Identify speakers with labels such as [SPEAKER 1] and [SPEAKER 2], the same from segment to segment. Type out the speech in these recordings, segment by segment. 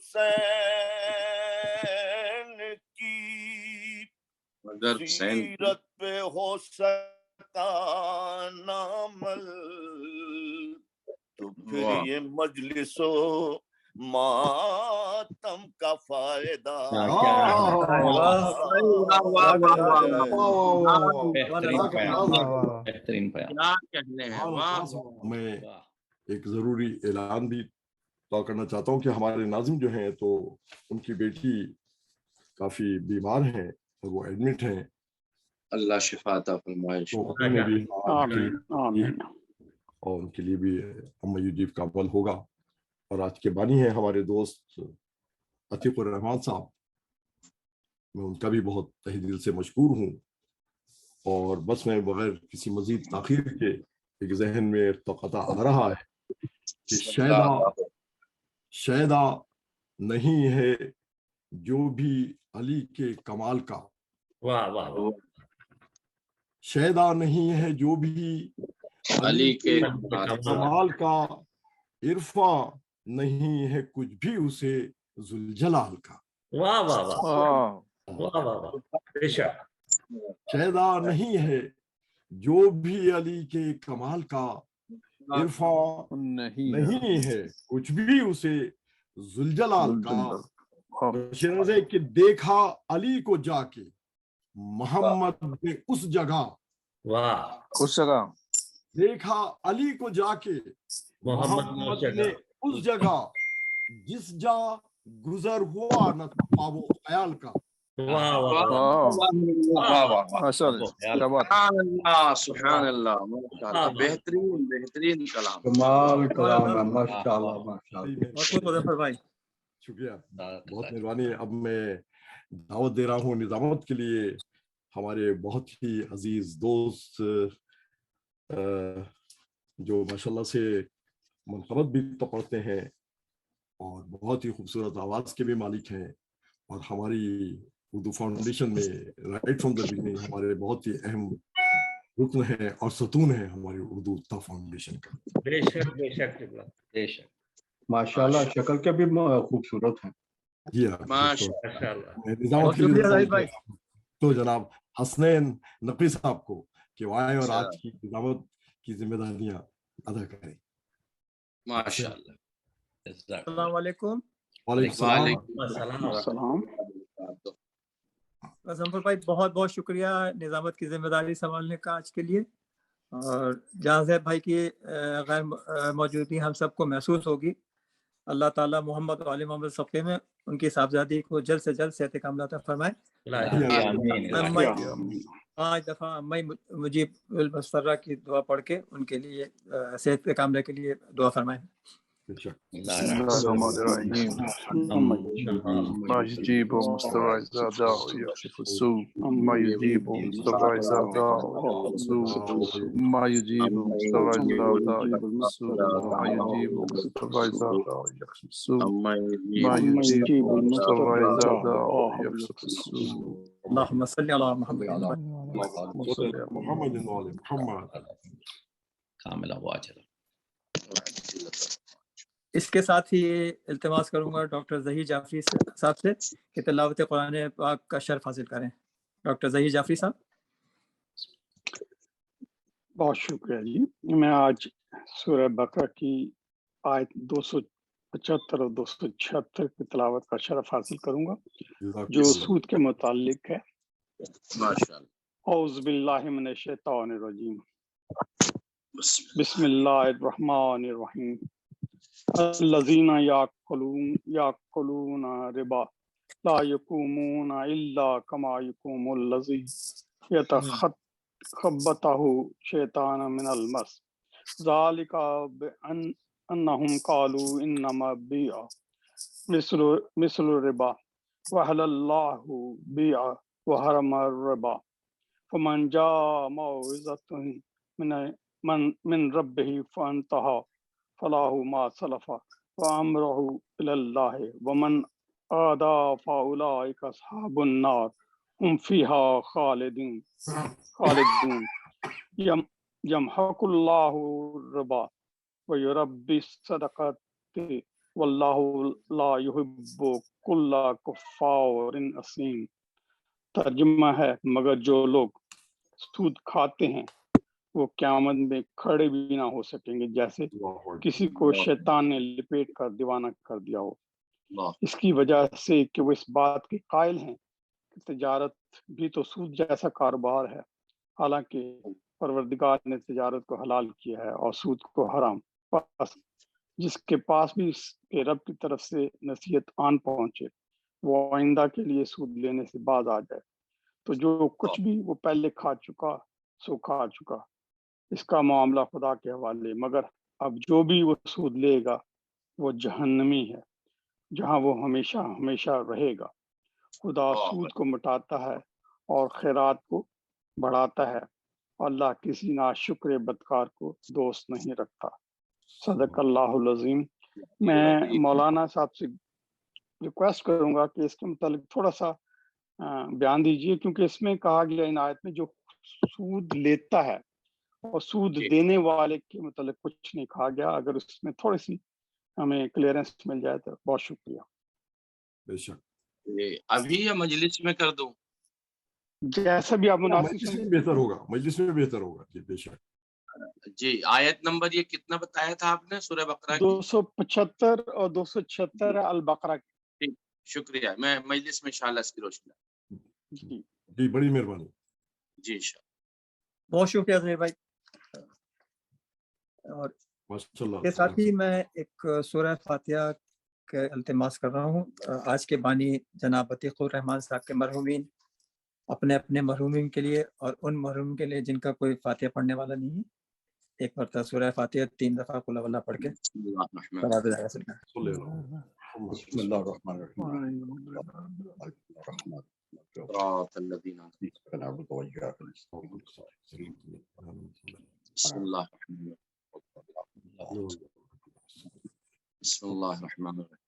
[SPEAKER 1] حسین کی سیرت پہ ہو سکتا نامل تو پھر یہ مجلس و ماتم کا فائدہ
[SPEAKER 2] بہترین میں ایک ضروری اعلان بھی کرنا چاہتا ہوں کہ ہمارے ناظم جو ہیں تو ان کی بیٹی کافی بیمار ہیں اور وہ ایڈمٹ ہیں،
[SPEAKER 3] اللہ شفا عطا فرمائے
[SPEAKER 2] اور ان کے لیے بھی اما یوجیب کا عمل ہوگا۔ اور آج کے بانی ہیں ہمارے دوست عتیق الرحمان صاحب، میں ان کا بھی بہت تہ دل سے مشکور ہوں۔ اور بس میں بغیر کسی مزید تاخیر کے ایک ذہن میں ارتقاء آ رہا ہے کہ شیدا نہیں ہے جو بھی علی کے کمال کا، شیدا نہیں ہے جو بھی علی کے کمال کا، عرفاں نہیں ہے کچھ بھی اسے ذوالجلال کا۔ شیدا نہیں ہے جو بھی علی کے کمال کا، عرفاں نہیں ہے کچھ بھی اسے ذوالجلال کا۔ شیرازے کہ دیکھا علی کو جا کے محمد نے اس جگہ، دیکھا علی کو جا کے محمد نے اس جگہ، جس جا گزر ہوا نہ تھا وہ خیال کا۔
[SPEAKER 3] سبحان اللہ، بہترین کلام،
[SPEAKER 2] شکریہ، بہت مہربانی۔ اب میں دعوت دے رہا ہوں نظامت کے لیے ہمارے بہت ہی عزیز دوست جو ماشاءاللہ سے منقبت بھی پڑھتے ہیں اور بہت ہی خوبصورت آواز کے بھی مالک ہیں، اور ہماری اردو فاؤنڈیشن میں رائٹ فرام دا بگننگ ہمارے بہت ہی اہم رکن ہیں اور ستون ہیں ہماری اردو فاؤنڈیشن کا۔
[SPEAKER 4] بے شک بے شک بے شک،
[SPEAKER 5] ماشاءاللہ شکل کے بھی خوبصورت ہیں۔
[SPEAKER 2] جی ہاں،
[SPEAKER 5] بہت شکریہ زاہد بھائی۔
[SPEAKER 2] تو جناب حسنین نقوی صاحب کو کہ وہ آئے اور آج کی نظامت کی ذمہ داریاں ادا کریں۔
[SPEAKER 3] ماشاءاللہ۔
[SPEAKER 6] السلام علیکم۔
[SPEAKER 2] وعلیکم
[SPEAKER 6] السلام۔ ظفر بھائی بہت بہت شکریہ نظامت کی ذمہ داری سنبھالنے کا آج کے لیے، اور جہاں زید بھائی کی غیر موجودگی ہم سب کو محسوس ہوگی، اللہ تعالیٰ محمد و آل محمد صفحے میں ان کی صاحبزادی کو جلد سے جلد صحت کاملہ عطا فرمائے۔ 5 دفعہ امی مجیب المسرہ کی دعا پڑھ کے ان کے لیے صحت کاملہ کے لیے دعا فرمائیں۔
[SPEAKER 7] ما يجيب مستوى الزادة ويكشف السوء، ما يجيب مستوى الزادة ويكشف السوء، ما يجيب مستوى الزادة ويكشف السوء، ما يجيب مستوى الزادة ويكشف السوء، ما يجيب مستوى الزادة ويكشف السوء۔
[SPEAKER 6] اللهم صل على محمد
[SPEAKER 4] کامل واجر۔
[SPEAKER 6] اس کے ساتھ ہی التماس کروں گا ڈاکٹر ظہیر جعفری صاحب سے کہ تلاوت قرآن پاک کا شرف حاصل کریں۔ ڈاکٹر ظہیر جعفری صاحب۔
[SPEAKER 8] بہت شکریہ جی۔ میں آج سورہ بقرہ کی آیت 275 اور 276 کی تلاوت کا شرف حاصل کروں گا جو سود کے متعلق ہے۔ اعوذ باللہ من الشیطان الرجیم، بسم اللہ الرحمن الرحیم۔ الذین یاکلون ربا لا یقومون الا کما یقوم الذی یتخبطہ شیطان من المس، ذالک بانہم قالوا انما البیع مثل الربا وحل اللہ بیع وحرم الربا، فمن جاء موعظۃ من ربہ فانتہى فلاہ ما سلف وامرہ الی اللہ ومن عادى فاولئک اصحاب النار ہم فیہا خالدون۔ یمحق اللہ الربا ویربی الصدقات واللہ لا یحب کل کفار اثیم۔ ترجمہ ہے مگر جو لوگ سود کھاتے ہیں وہ قیامت میں کھڑے بھی نہ ہو سکیں گے جیسے کسی کو شیطان نے لپیٹ کر دیوانہ کر دیا ہو، اس کی وجہ سے کہ وہ اس بات کے قائل ہیں کہ تجارت بھی تو سود جیسا کاروبار ہے، حالانکہ پروردگار نے تجارت کو حلال کیا ہے اور سود کو حرام۔ پس جس کے پاس بھی اس کے رب کی طرف سے نصیحت آن پہنچے وہ آئندہ کے لیے سود لینے سے باز آ جائے، تو جو کچھ بھی وہ پہلے کھا چکا سو کھا چکا، اس کا معاملہ خدا کے حوالے، مگر اب جو بھی وہ سود لے گا وہ جہنمی ہے جہاں وہ ہمیشہ ہمیشہ رہے گا۔ خدا سود کو مٹاتا ہے اور خیرات کو بڑھاتا ہے، اللہ کسی ناشکر بدکار کو دوست نہیں رکھتا۔ صدق اللہ العظیم۔ میں مولانا صاحب سے ریکویسٹ کروں گا کہ اس کے متعلق تھوڑا سا بیان دیجیے، کیونکہ اس میں کہا گیا ان آیت میں جو سود لیتا ہے اور سود دینے والے کے متعلق کچھ نہیں کہا گیا، اگر اس میں تھوڑی سی ہمیں کلیئرنس مل جائے تو بہت شکریہ۔
[SPEAKER 2] بے شک
[SPEAKER 3] ابھی یا مجلس میں کر دوں؟
[SPEAKER 8] جیسا بھی آپ مناسب
[SPEAKER 2] مجلس میں بہتر ہوگا، مجلس میں بہتر ہوگا جی، بے شک۔
[SPEAKER 3] جی آیت نمبر یہ کتنا بتایا تھا آپ نے سورہ بقرہ کی؟
[SPEAKER 8] 275 اور 276 البقرہ کی۔
[SPEAKER 3] ٹھیک، شکریہ، میں مجلس میں انشاءاللہ اس کی روشنی۔
[SPEAKER 8] جی
[SPEAKER 2] جی بڑی مہربانی
[SPEAKER 3] جی انشاءاللہ۔
[SPEAKER 6] بہت شکریہ ظہیر بھائی۔ اور
[SPEAKER 2] ماشاءاللہ۔
[SPEAKER 6] کے ساتھ ہی میں ایک سورہ فاتحہ کے التماس کر رہا ہوں۔ آج کے بانی جناب عتیق الرحمان صاحب کے مرحومین اپنے اپنے مرحومین کے لیے اور ان مرحومین کے لیے جن کا کوئی فاتحہ پڑھنے والا نہیں ہے، ایک مرتبہ سورہ فاتحہ 3 دفعہ قل اعوذ پڑھ کے
[SPEAKER 5] بسم اللہ الرحمن الرحیم۔
[SPEAKER 3] صراط الذین
[SPEAKER 5] نعبد و ایاک نستعین۔
[SPEAKER 3] بسم اللہ الرحمن الرحیم، بسم اللہ الرحمن الرحیم،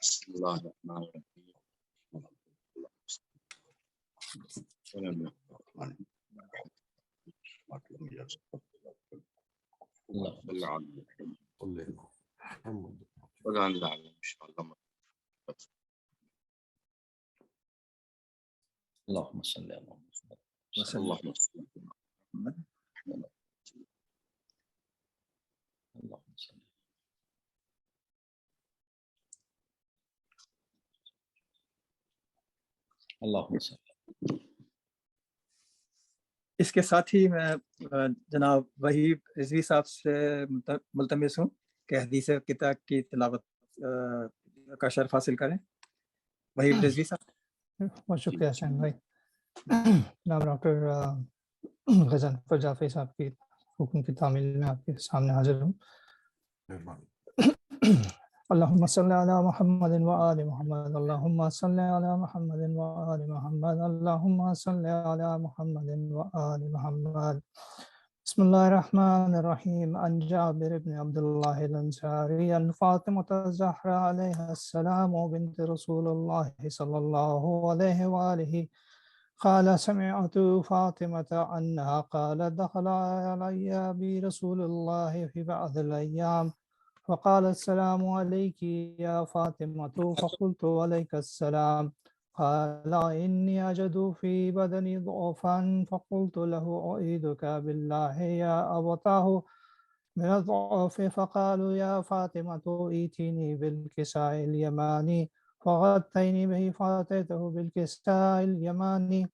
[SPEAKER 3] بسم اللہ الرحمن الرحیم۔
[SPEAKER 4] اللهم صل على محمد
[SPEAKER 3] اللهم صل
[SPEAKER 4] اللهم صل اللهم صل۔
[SPEAKER 6] اس کے ساتھ ہی میں جناب وحید رضوی صاحب سے ملتمس ہوں کہ حدیث کتاب کی تلاوت کا شرف حاصل کریں۔ وحید رضوی صاحب۔
[SPEAKER 9] بہت شکریہ حسین بھائی۔ جناب ڈاکٹر غضنفر جعفری صاحب کی حکم کی تعمیل میں آپ کے سامنے حاضر ہوں۔ اللہم صلی علی محمد و آل محمد، اللہم صلی علی محمد و آل محمد، اللہم صلی علی محمد و آل محمد۔ بسم اللہ الرحمن الرحیم۔ عن جابر بن عبداللہ الانصاری عن فاطمۃ الزہرا علیہ السلام بنت رسول اللہ صلی اللہ علیہ وآلہ قال سمعت فاطمة عنها قال دخل علي برسول الله في بعض الأيام فقال السلام عليك يا فاطمة فقلت عليك السلام قال إني أجد في بدني ضعفا فقلت له أعيذك بالله يا أبتاه من الضعف فقالوا يا فاطمة ائتيني بالكساء اليماني فغطيني به فأتيته بالكساء اليماني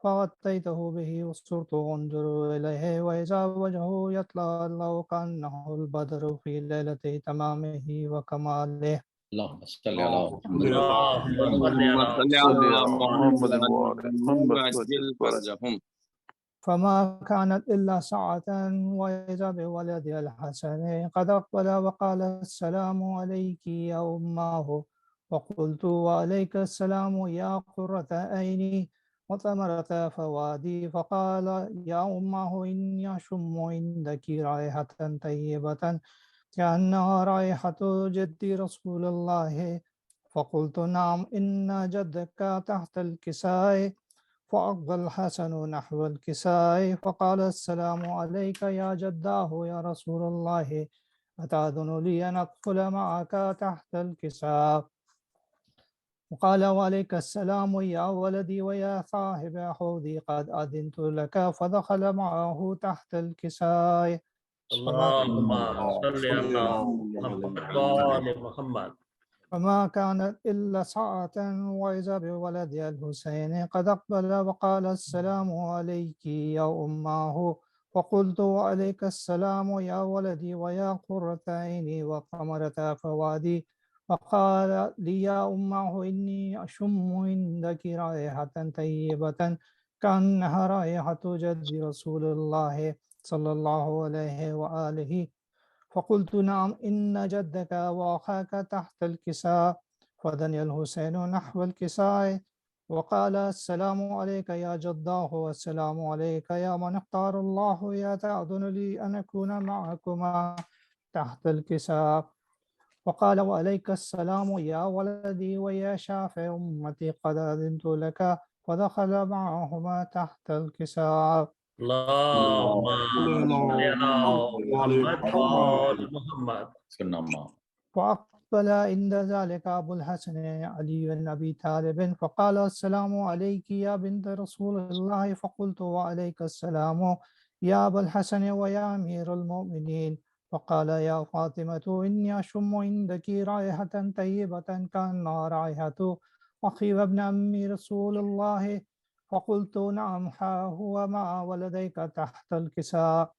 [SPEAKER 9] فغطيته به وصرت أنظر إليه وإذا وجهه يطلع الله كأنه البدر في ليلة تمامه وكماله۔
[SPEAKER 4] اللهم صل على
[SPEAKER 7] محمد وعجل فرجهم۔
[SPEAKER 9] فما كانت إلا ساعة وإذا بولد الحسن قد أقبل وقال السلام عليك يا أماه وقلت وعليك السلام يا قرة عيني وثمرة فوادي فقال يا أماه إني أشم عندك رائحة طيبة كأنها رائحة جدي رسول الله فقلت نعم إن جدك تحت الكساء فأقبل الحسن نحو الكساء فقال السلام عليك يا جداه يا رسول الله أتأذن لي أن أدخل معك تحت الكساء؟ وقال وعليك السلام يا ولدي ويا صاحب حوضي قد أذنت لك، فدخل معه تحت الكساء.
[SPEAKER 10] اللهم صل على محمد وآل محمد.
[SPEAKER 9] فما كانت إلا ساعة وإذا بولدي الحسين قد أقبل وقال السلام عليك يا أماه، فقلت وعليك السلام يا ولدي ويا قرة عيني وقمرة فؤادي. فقال لي يا أماه إني أشم عندك رائحة طيبة كأنها رائحة جد رسول الله صلى الله عليه وآله. فقلت نعم إن جدك وأخاك تحت الكساء. فدني الحسين نحو الكساء وقال السلام عليك يا جداه والسلام عليك يا من اختار الله، يا تأذن لي أن أكون معكما تحت الكساء. وقال وعليك السلام يا ولدي ويا شافع أمتي قد أذنت لك، فدخل معهما تحت الكساء.
[SPEAKER 10] اللهم صل على محمد وآل محمد.
[SPEAKER 9] فأقبل عند ذلك أبو الحسن علي بن أبي طالب فقال السلام عليك يا بنت رسول الله. فقلت وعليك السلام يا أبا الحسن ويا أمير المؤمنين. فقال يا فاطمة إني أشم عندك رائحة طيبة كأنها رائحة أخي وابن أمي رسول الله. فقلت نعم ها هو مع ولديك تحت الكساء.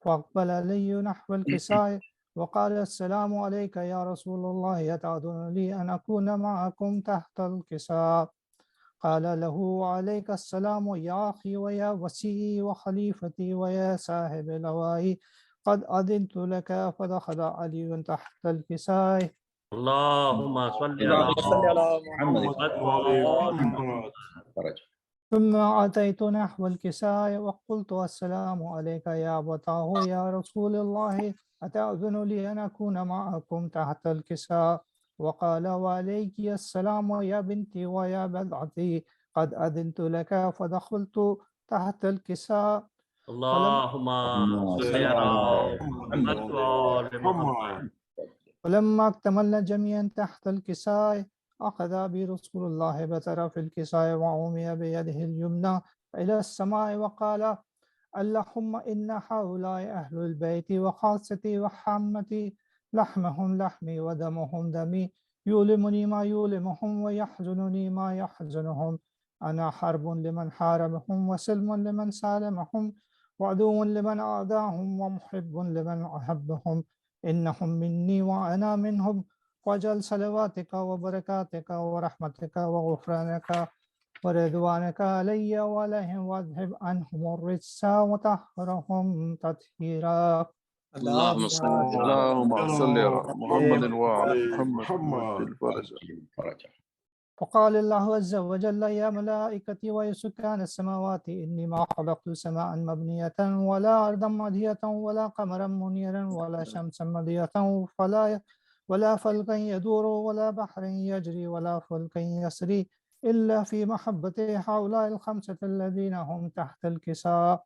[SPEAKER 9] فأقبل علي نحو الكساء وقال السلام عليك يا رسول الله، يتأذن لي أن أكون معكم تحت الكساء؟ قال له وعليك السلام يا أخي ويا وسيئي وخليفتي ويا صاحب لوائي قد أذنت لك. فدخل علي تحت الكساء.
[SPEAKER 10] اللهم صل على محمد وآل محمد.
[SPEAKER 9] ثم أتيت نحو الكساء وقلت السلام عليك يا أبتاه يا رسول الله، أتأذن لي أن أكون معكم تحت الكساء؟ وقال وعليك السلام يا بنتي ويا بضعتي قد أذنت لك. فدخلت تحت الكساء.
[SPEAKER 10] اللهم صل على محمد وآل محمد.
[SPEAKER 9] ولما اكتملنا جميعا تحت الكساء أخذ برسول الله بطرف الكساء وعمي بيده اليمنى إلى السماء وقال اللهم إن هؤلاء أهل البيت وخاصتي وحامتي، لحمهم لحمي ودمهم دمي، يؤلمني ما يؤلمهم ويحزنني ما يحزنهم. أنا حرب لمن حاربهم وسلم لمن سالمهم وعدو لمن أعداهم ومحب لمن أحبهم. إنهم مني وأنا منهم، واجعل صلواتك وبركاتك ورحمتك وغفرانك ورضوانك علي وعليهم واذهب عنهم الرجس وطهرهم تطهيرا.
[SPEAKER 3] اللهم صل
[SPEAKER 7] اللهم صل على محمد وعلى محمد الفرج.
[SPEAKER 9] فقال الله عز وجل يا ملائكتي وسكان السماوات إني ما خلقت سماء مبنية ولا أرضا مدهية ولا قمرا منيرا ولا شمسا مضية ولا فلكا يدور ولا بحر يجري ولا فلك يسري إلا في محبة هؤلاء الخمسة الذين هم تحت الكساء.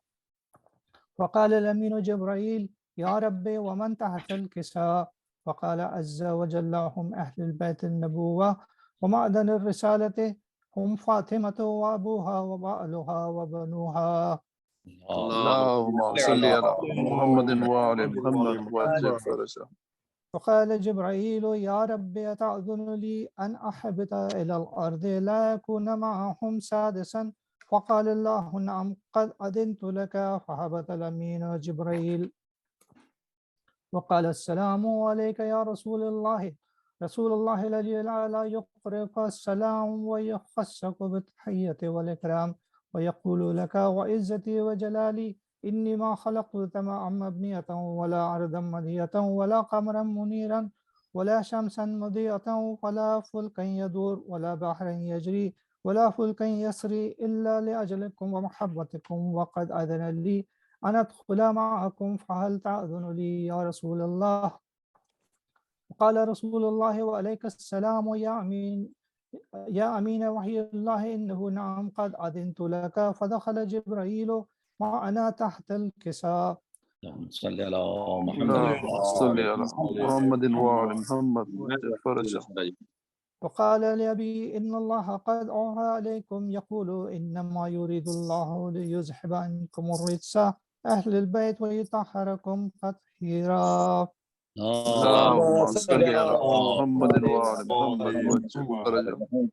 [SPEAKER 9] وقال الأمين جبرائيل يا ربي ومن تحت الكساء؟ فقال عز وجل هم أهل البيت النبوة ومعدن الرسالة، هم فاطمة وأبوها وبعلها وبنوها.
[SPEAKER 7] اللهم صل على محمد وعلى محمد وأجل فرجه.
[SPEAKER 9] فقال جبرائيل يا ربي أتأذن لي أن أحبط إلى الأرض لا يكون معهم سادسا؟ فقال الله نعم قد أذنت لك. فهبط الأمين جبرائيل وقال السلام عليك يا رسول الله. رسول الله الذي لا يقرئك السلام ويخصك بالتحية والإكرام ويقول لك وعزتي وجلالي إني ما خلقت سماء مبنية ولا أرضا مدية ولا قمرا منيرا ولا شمسا مضيئة ولا فلكا يدور ولا بحر يجري ولا فلكا يسري إلا لأجلكم ومحبتكم، وقد أذن لي أن أدخل معكم فهل تأذن لي يا رسول الله؟ قال رسول الله وعليك السلام يا أمين وحي الله إنه نعم قد أذنت لك. فدخل جبرائيل معنا تحت الكساء.
[SPEAKER 4] اللهم صل على محمد
[SPEAKER 7] اللهم صل على محمد وعلى محمد وعجل فرجه.
[SPEAKER 9] وقال لأبي إن الله قد أوحى عليكم يقول إنما يريد الله ليذهب عنكم الرجس أهل البيت ويطهركم تطهيرا.
[SPEAKER 7] اللهم صل على محمد وعلى محمد وعجل فرجه.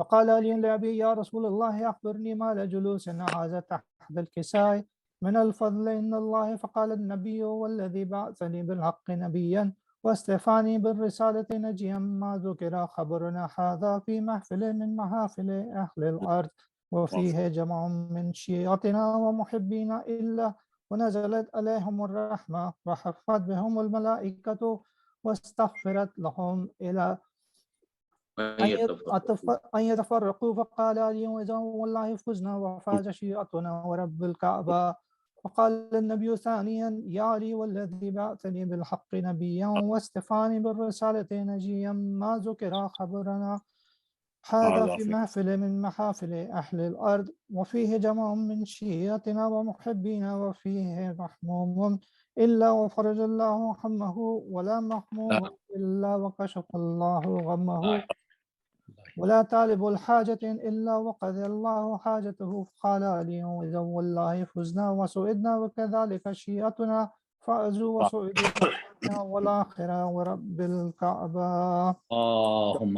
[SPEAKER 9] فقال علي لأبي يا رسول الله أخبرني ما لجلوسنا هذا تحت الكساء من الفضل إن الله. فقال النبي والذي بعثني بالحق نبيا واستفاني بالرسالة نجيا ما ذكر خبرنا هذا في محفل من محافل أهل الأرض وفيه جمع من شيعتنا ومحبين إلا ونزلت عليهم الرحمة وحفت بهم الملائكة واستغفرت لهم إلى أن يتفرقوا. فقال علي وإذا والله فزنا وفاز شيعتنا ورب الكعبة. وقال النبي ثانيا يا علي والذي بعثني بالحق نبيا واستفاني بالرسالة نجيا ما ذكر خبرنا هذا في محفل من محافل أهل الأرض وفيه جمع من شيعتنا ومحبين وفيه محموم إلا وفرج الله همه ولا محموم إلا وكشف الله غمه ولا طالب الحاجة إلا وقضى الله حاجته. قال علي وإذا والله فزنا وسعدنا وكذلك شيعتنا فأزوا وسعدوا والآخرة ورب الكعبة.
[SPEAKER 4] اللهم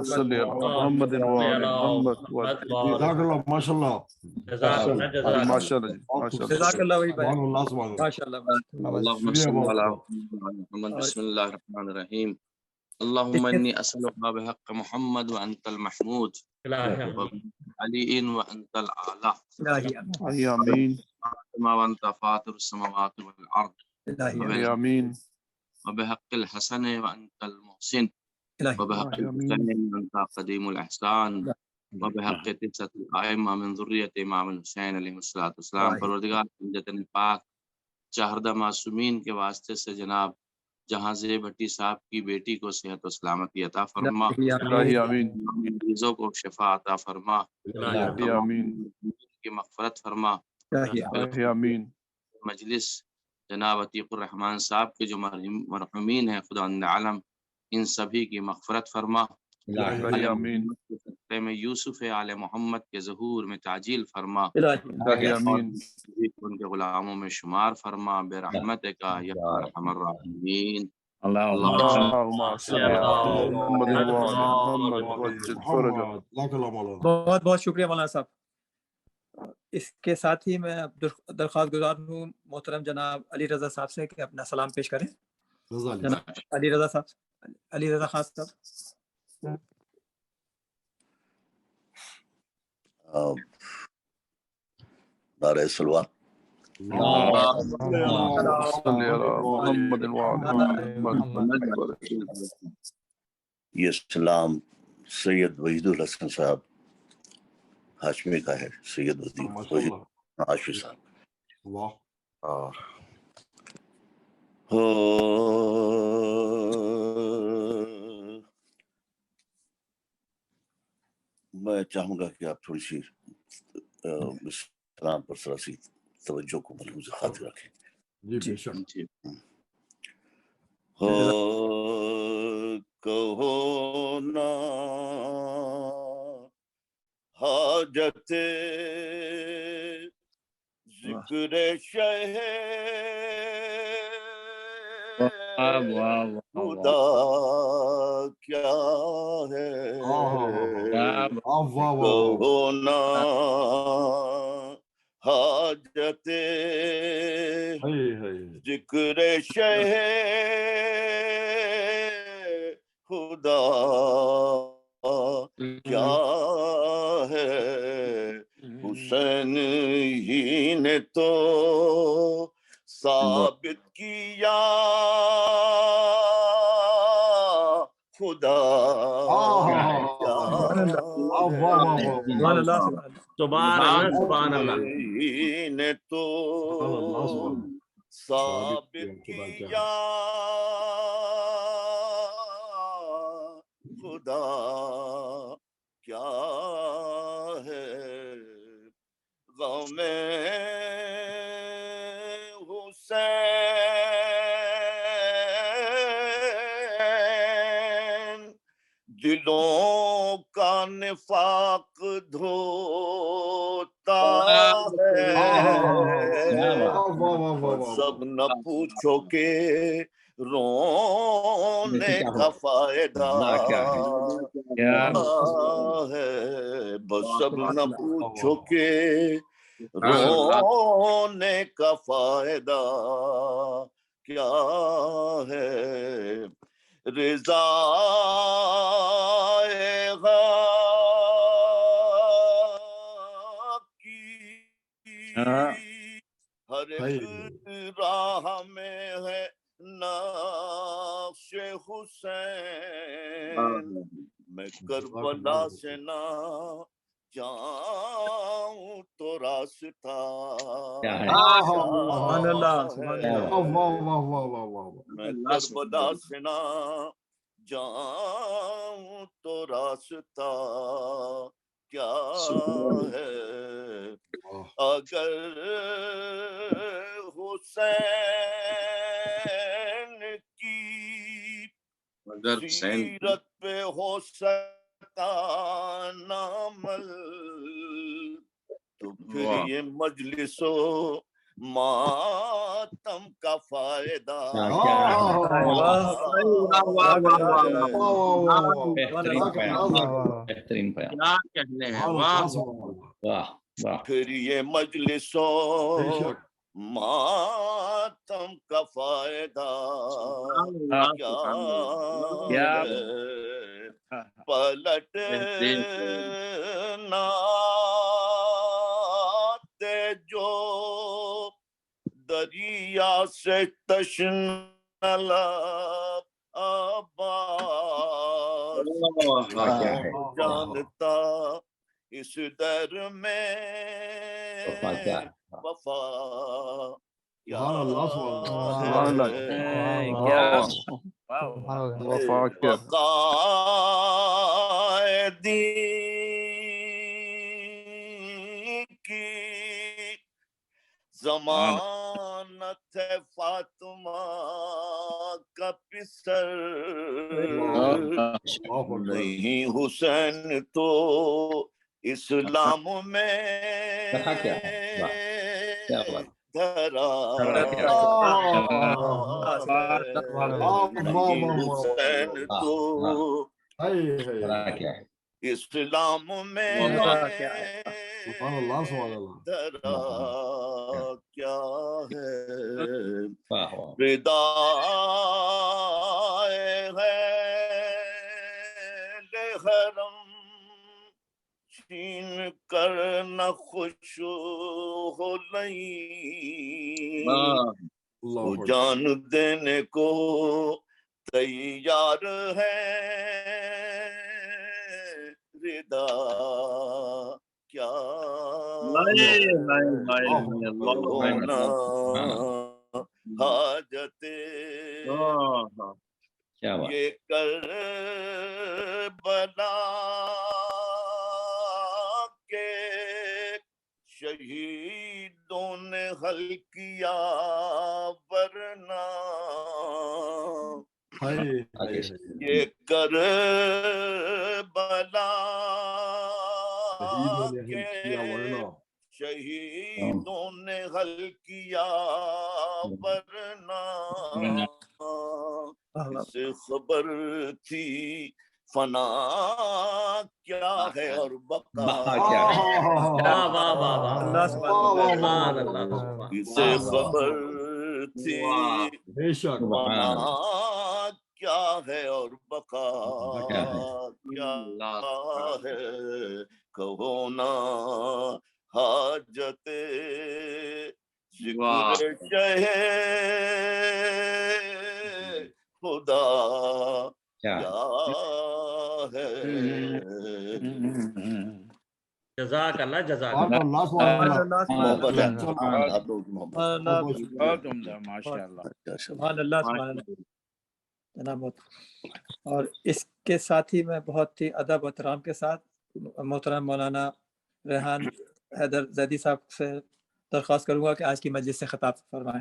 [SPEAKER 7] صل على محمد وعلى محمد وعجل.
[SPEAKER 2] جزاك الله ما شاء الله.
[SPEAKER 7] ما شاء الله ما شاء الله.
[SPEAKER 6] جزاک اللہ بھائی
[SPEAKER 2] سبحان اللہ سبحان اللہ.
[SPEAKER 6] ما شاء اللہ.
[SPEAKER 3] اللهم صل على محمد. بسم الله الرحمن الرحيم. اللهم إني أسألك بحق محمد وأنت المحمود علي وأنت الأعلى
[SPEAKER 7] آمين
[SPEAKER 3] وأنت فاطر السماوات والأرض
[SPEAKER 7] آمين
[SPEAKER 3] وبحق الحسن وأنت المحسن وبحق الحسين وأنت قديم الإحسان وبحق تسعة الأئمة من ذرية إمام الحسين عليه الصلاة والسلام. پروردگار حجت پاک چہردہ معصومین کے واسطے سے جناب جہاں زیب بھٹی صاحب کی بیٹی کو صحت و سلامتی عطا فرما.
[SPEAKER 7] آمین.
[SPEAKER 3] مریضوں کو شفا عطا فرما.
[SPEAKER 7] آمین.
[SPEAKER 3] کی مغفرت فرما.
[SPEAKER 7] آمین.
[SPEAKER 3] مجلس جناب عتیق الرحمن صاحب کے جو مرحومین ہیں خدا عالم ان سبھی کی مغفرت فرما.
[SPEAKER 7] آمین.
[SPEAKER 3] میں یوسف آل محمد کے ظہور میں تعجیل فرما.
[SPEAKER 7] آمین.
[SPEAKER 3] ان کے غلاموں میں شمار فرما برحمت کا یا ارحم الراحمین.
[SPEAKER 7] اللهم صل على محمد وعلى محمد وعجل فرجه.
[SPEAKER 6] بہت بہت شکریہ مولانا صاحب. اس کے ساتھ ہی میں درخواست گزار ہوں محترم جناب علی رضا صاحب سے کہ اپنا سلام پیش کریں. جناب علی رضا صاحب, علی رضا خان صاحب.
[SPEAKER 1] نعرہ سلوات. یہ سلام سید وحید الحسن صاحب ہاشمی کا ہے. سید وحید ہاشمی صاحب. میں چاہوں گا کہ آپ تھوڑی سی اس سلام پر سراسی توجہ کو ملحوظ خاطر رکھیں.
[SPEAKER 2] جی بے شک.
[SPEAKER 1] کہو نا حاجت ذکر شہ خدا کیا ہے. کہو نا حاجت ذکر شہ خدا کیا ہے. حسین ہی نے تو ثابت کیا خدا
[SPEAKER 10] سبحان اللہ
[SPEAKER 1] نے تو ثابت کیا خدا کیا ہے. غم حسین دلوں کا نفاق دھوتا ہے سب نہ پوچھو کہ رونے کا فائدہ کیا ہے بس سب نہ پوچھو کہ رونے کا فائدہ کیا ہے رضا کی ہر ایک راہ میں ہے نقش حسین میں کربلا سے نہ جاؤں تو راستہ میں کربلا سے نہ جاؤں تو راستہ کیا ہے اگر حسین کی سیرت پہ ہو سکتا نعمل تو پھر یہ مجلس و ماتم کا فائدہ پھر یہ مجلس و ماتم کا فائدہ کیا ہے پلٹ ناتے جو دریا سے تشنہ لب عباس جانتا اس در میں وفا کیا کی ضمانت ہے فاطمہ کا پسر نہیں حسین تو اسلام میں دھرا حسین تو اسلام میں دھرا کیا ہے ردائے حرم چھین کر نہ خوش ہو لئی وہ جان دینے کو تیار ہے ردا کیا ہونا حاجت یہ کربلا کے شہیدوں نے حل کیا ورنہ یہ کربلا کے شہیدوں نے حل کیا ورنہ اسے خبر تھی فنا کیا ہے اور بقا کیا ہے اسے خبر تھی فنا کیا ہے اور بقا کیا ہے کہو نا حاجت ذکر شہ خدا کیا ہے
[SPEAKER 10] جزاک اللہ جزاک
[SPEAKER 6] اللہ. اور اس کے ساتھ ہی میں بہت ہی ادب و احترام کے ساتھ محترم مولانا ریحان حیدر زیدی صاحب سے درخواست کروں گا کہ آج کی مجلس سے خطاب فرمائیں.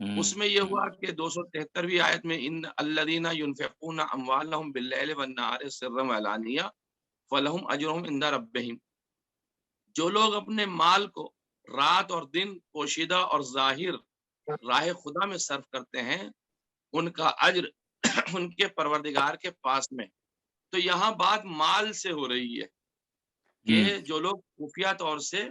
[SPEAKER 3] اس میں یہ ہوا کہ 273ویں آیت میں ان الذین ينفقون اموالهم باللیل والنہار سرا وعلانیہ فلہم اجرہم عند ربہم، جو لوگ اپنے مال کو رات اور دن پوشیدہ اور ظاہر راہ خدا میں صرف کرتے ہیں ان کا اجر ان کے پروردگار کے پاس میں۔ تو یہاں بات مال سے ہو رہی ہے کہ جو لوگ خفیہ طور سے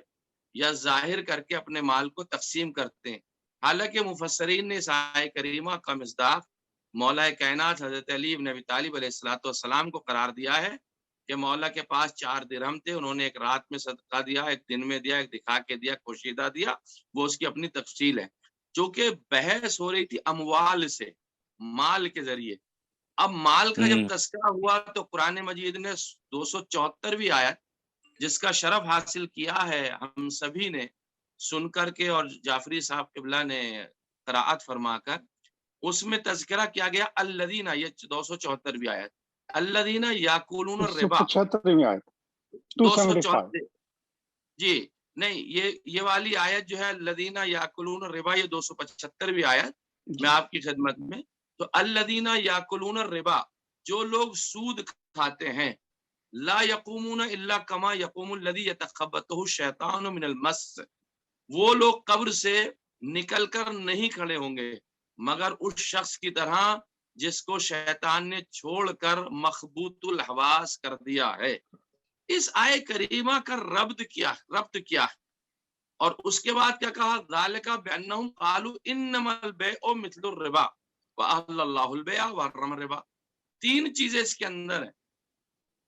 [SPEAKER 3] یا ظاہر کر کے اپنے مال کو تقسیم کرتے ہیں۔ حالانکہ مفسرین نے اس آیت کریمہ کا مصداق مولا کائنات حضرت علی بن ابی طالب علیہ السلام کو قرار دیا ہے کہ مولا کے پاس 4 درہم تھے، انہوں نے ایک رات میں صدقہ دیا، ایک دن میں دیا، ایک دکھا کے دیا، پوشیدہ دیا، وہ اس کی اپنی تفصیل ہے۔ چونکہ بحث ہو رہی تھی اموال سے، مال کے ذریعے، اب مال کا جب تذکرہ ہوا تو قرآن مجید نے 274ویں آیت جس کا شرف حاصل کیا ہے ہم سبھی نے سن کر کے اور جعفری صاحب قبلہ نے قرائت فرما کر، اس میں تذکرہ کیا گیا الذین، یہ 274ویں آیت، الذین یاکلون الربا،
[SPEAKER 8] 275ویں آیت 275
[SPEAKER 3] جی نہیں، یہ والی آیت جو ہے الذین یاکلون الربا، یہ 275ویں آیت میں آپ کی خدمت میں۔ تو الذین یاکلون الربا، جو لوگ سود کھاتے ہیں، لا یقومون الا کما یقوم الذی یتخبطہ الشیطان من المس، وہ لوگ قبر سے نکل کر نہیں کھڑے ہوں گے مگر اس شخص کی طرح جس کو شیطان نے چھوڑ کر مخبوط الحواس کر دیا ہے۔ اس آیت کریمہ کا ربط کیا ہے اور اس کے بعد کیا کہا؟ ذالک بانہم قالوا انما البیع مثل الربا واحل اللہ البیع وحرم الربا۔ 3 چیزیں اس کے اندر ہیں۔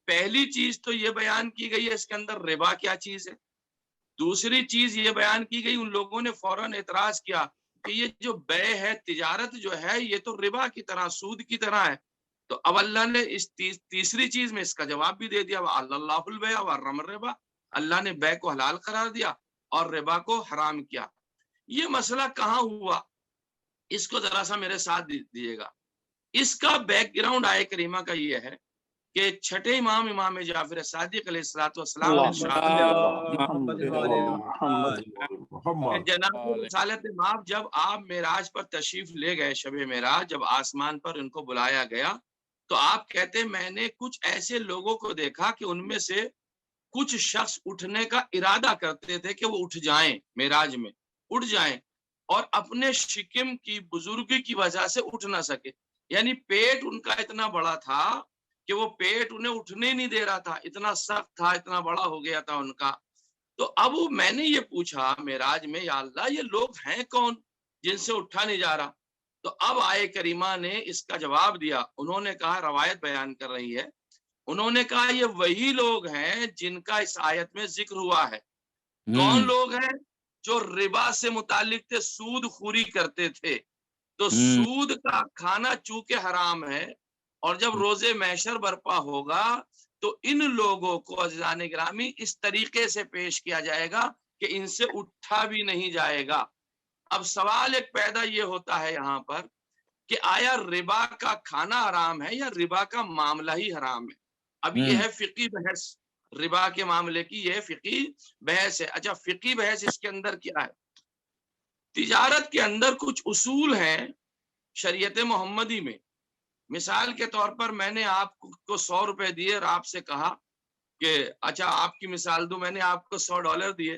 [SPEAKER 3] پہلی چیز تو یہ بیان کی گئی ہے اس کے اندر ربا کیا چیز ہے۔ دوسری چیز یہ بیان کی گئی، ان لوگوں نے فوراً اعتراض کیا کہ یہ جو بیع ہے، تجارت جو ہے، یہ تو ربا کی طرح، سود کی طرح ہے۔ تو اب اللہ نے اس تیسری چیز میں اس کا جواب بھی دے دیا، وَأَحَلَّ اللَّهُ الْبَيْعَ وَحَرَّمَ الرِّبَا، اللہ نے بیع کو حلال قرار دیا اور ربا کو حرام کیا۔ یہ مسئلہ کہاں ہوا، اس کو ذرا سا میرے ساتھ دیجیے گا۔ اس کا بیک گراؤنڈ آیت کریمہ کا یہ ہے کہ چھٹے امام جعفر صادق علیہ السلام جناب رسالت مآب جب آپ معراج پر تشریف لے گئے، شب معراج جب آسمان پر ان کو بلایا گیا تو آپ کہتے میں نے کچھ ایسے لوگوں کو دیکھا کہ ان میں سے کچھ شخص اٹھنے کا ارادہ کرتے تھے کہ وہ اٹھ جائیں، معراج میں اٹھ جائیں، اور اپنے شکم کی بزرگی کی وجہ سے اٹھ نہ سکے، یعنی پیٹ ان کا اتنا بڑا تھا کہ وہ پیٹ انہیں اٹھنے نہیں دے رہا تھا، اتنا سخت تھا، اتنا بڑا ہو گیا تھا ان کا۔ تو اب میں نے یہ پوچھا معراج میں، یا اللہ یہ لوگ ہیں کون جن سے اٹھا نہیں جا رہا؟ تو اب آیت کریمہ نے اس کا جواب دیا۔ انہوں نے کہا، روایت بیان کر رہی ہے، انہوں نے کہا یہ وہی لوگ ہیں جن کا اس آیت میں ذکر ہوا ہے۔ کون لوگ ہیں؟ جو ربا سے متعلق تھے، سود خوری کرتے تھے۔ تو سود کا کھانا چونکہ حرام ہے، اور جب روز محشر برپا ہوگا تو ان لوگوں کو عزیزان گرامی اس طریقے سے پیش کیا جائے گا کہ ان سے اٹھا بھی نہیں جائے گا۔ اب سوال ایک پیدا یہ ہوتا ہے یہاں پر کہ آیا ربا کا کھانا حرام ہے یا ربا کا معاملہ ہی حرام ہے؟ اب یہ ہے فقہی بحث، ربا کے معاملے کی یہ فقہی بحث ہے۔ اچھا، فقہی بحث اس کے اندر کیا ہے؟ تجارت کے اندر کچھ اصول ہیں شریعت محمدی میں۔ مثال کے طور پر میں نے آپ کو 100 روپے دیے اور آپ سے کہا کہ اچھا آپ کی مثال دوں، میں نے آپ کو $100 دیے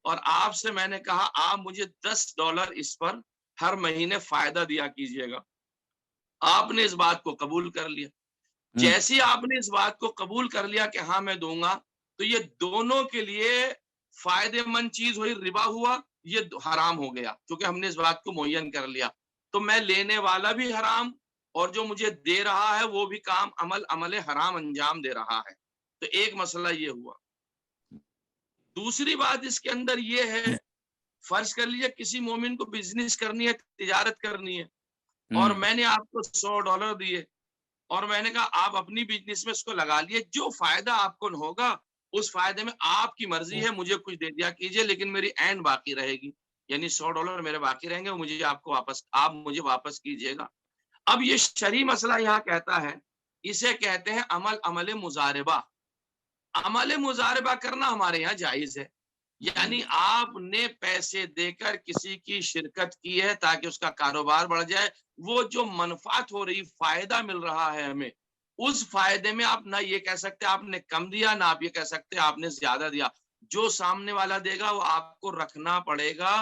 [SPEAKER 3] اور آپ سے میں نے کہا آپ مجھے $10 اس پر ہر مہینے فائدہ دیا کیجئے گا۔ آپ نے اس بات کو قبول کر لیا۔ جیسے آپ نے اس بات کو قبول کر لیا کہ ہاں میں دوں گا، تو یہ دونوں کے لیے فائدے مند چیز ہوئی، ربا ہوا، یہ حرام ہو گیا کیونکہ ہم نے اس بات کو معین کر لیا۔ تو میں لینے والا بھی حرام اور جو مجھے دے رہا ہے وہ بھی کام عمل حرام انجام دے رہا ہے۔ تو ایک مسئلہ یہ ہوا۔ دوسری بات اس کے اندر یہ ہے، فرض کر لیجئے کسی مومن کو بزنس کرنی ہے، تجارت کرنی ہے، اور میں نے آپ کو $100 دیے اور میں نے کہا آپ اپنی بزنس میں اس کو لگا لیے، جو فائدہ آپ کو ہوگا اس فائدے میں آپ کی مرضی ہے، مجھے کچھ دے دیا کیجئے لیکن میری عین باقی رہے گی، یعنی $100 میرے باقی رہیں گے، مجھے آپ مجھے واپس کیجئے گا۔ اب یہ شرعی مسئلہ یہاں کہتا ہے، اسے کہتے ہیں عمل مضاربہ۔ عمل مضاربہ کرنا ہمارے یہاں جائز ہے، یعنی آپ نے پیسے دے کر کسی کی شرکت کی ہے تاکہ اس کا کاروبار بڑھ جائے، وہ جو منفعت ہو رہی، فائدہ مل رہا ہے ہمیں، اس فائدے میں آپ نہ یہ کہہ سکتے آپ نے کم دیا، نہ آپ یہ کہہ سکتے آپ نے زیادہ دیا. جو سامنے والا دے گا وہ آپ کو رکھنا پڑے گا،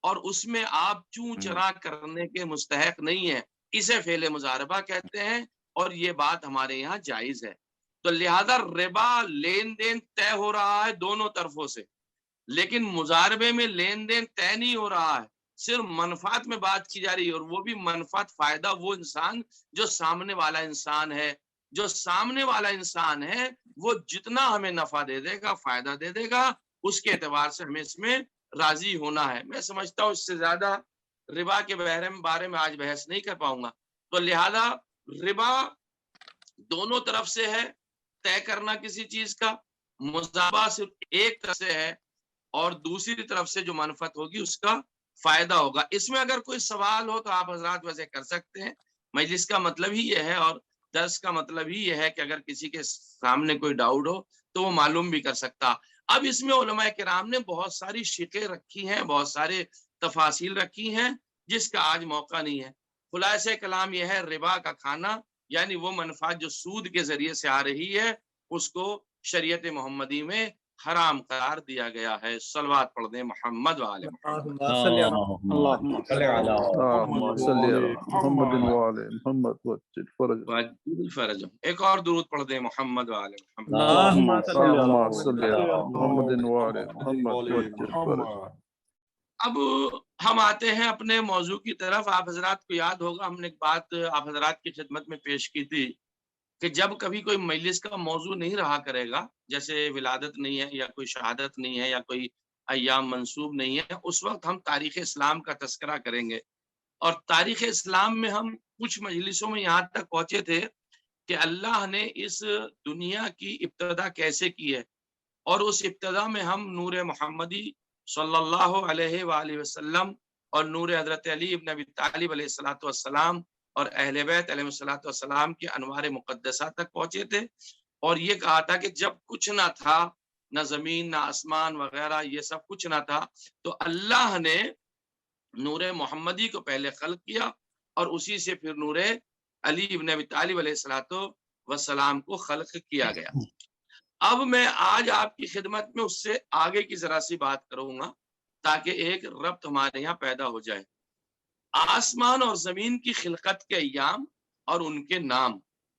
[SPEAKER 3] اور اس میں آپ چوں چرا کرنے کے مستحق نہیں ہے. اسے فعل مضاربہ کہتے ہیں، اور یہ بات ہمارے یہاں جائز ہے. تو لہذا ربا لین دین طے ہو رہا ہے دونوں طرفوں سے، لیکن مضاربے میں لین دین طے نہیں ہو رہا ہے، صرف منفعت میں بات کی جا رہی ہے، اور وہ بھی منفعت فائدہ وہ انسان جو سامنے والا انسان ہے. جو سامنے والا انسان ہے وہ جتنا ہمیں نفع دے دے گا، فائدہ دے دے گا، اس کے اعتبار سے ہمیں اس میں راضی ہونا ہے. میں سمجھتا ہوں اس سے زیادہ ربا کے بارے میں آج بحث نہیں کر پاؤں گا. تو لہذا ربا دونوں طرف سے ہے، طے کرنا کسی چیز کا. مضاربہ صرف ایک طرف سے ہے، اور دوسری طرف سے جو منفعت ہوگی اس کا فائدہ ہوگا. اس میں اگر کوئی سوال ہو تو آپ حضرات ویسے کر سکتے ہیں. مجلس کا مطلب ہی یہ ہے، اور درس کا مطلب ہی یہ ہے کہ اگر کسی کے سامنے کوئی ڈاؤٹ ہو تو وہ معلوم بھی کر سکتا. اب اس میں علماء کرام نے بہت ساری شقیں رکھی ہیں، بہت سارے تفاصیل رکھی ہیں، جس کا آج موقع نہیں ہے. خلاصہ کلام یہ ہے، ربا کا کھانا یعنی وہ منفعت جو سود کے ذریعے سے آ رہی ہے، اس کو شریعت محمدی میں حرام قرار دیا گیا ہے. صلوات پڑھ دیں محمد وآل محمد.
[SPEAKER 4] اللهم صل على
[SPEAKER 7] اللهم صل على محمد وعلى محمد وجل فرج.
[SPEAKER 3] فرج. ایک اور درود پڑھ دیں محمد وآل محمد.
[SPEAKER 7] اللهم صل على محمد وعلى محمد وجل فرج.
[SPEAKER 3] اب ہم آتے ہیں اپنے موضوع کی طرف. آپ حضرات کو یاد ہوگا ہم نے ایک بات آپ حضرات کی خدمت میں پیش کی تھی کہ جب کبھی کوئی مجلس کا موضوع نہیں رہا کرے گا، جیسے ولادت نہیں ہے یا کوئی شہادت نہیں ہے یا کوئی ایام منسوب نہیں ہے، اس وقت ہم تاریخ اسلام کا تذکرہ کریں گے. اور تاریخ اسلام میں ہم کچھ مجلسوں میں یہاں تک پہنچے تھے کہ اللہ نے اس دنیا کی ابتدا کیسے کی ہے، اور اس ابتدا میں ہم نور محمدی صلی اللہ علیہ وآلہ وسلم اور نور حضرت علی ابن ابی طالب علیہ الصلوۃ والسلام اور اہل بیت علیہ الصلوۃ والسلام کے انوار مقدسہ تک پہنچے تھے. اور یہ کہا تھا کہ جب کچھ نہ تھا، نہ زمین نہ آسمان وغیرہ، یہ سب کچھ نہ تھا، تو اللہ نے نور محمدی کو پہلے خلق کیا، اور اسی سے پھر نور علی ابن ابی طالب علیہ الصلوۃ والسلام کو خلق کیا گیا. اب میں آج آپ کی خدمت میں اس سے آگے کی ذرا سی بات کروں گا تاکہ ایک ربط ہمارے یہاں پیدا ہو جائے. آسمان اور زمین کی خلقت کے ایام اور ان کے نام.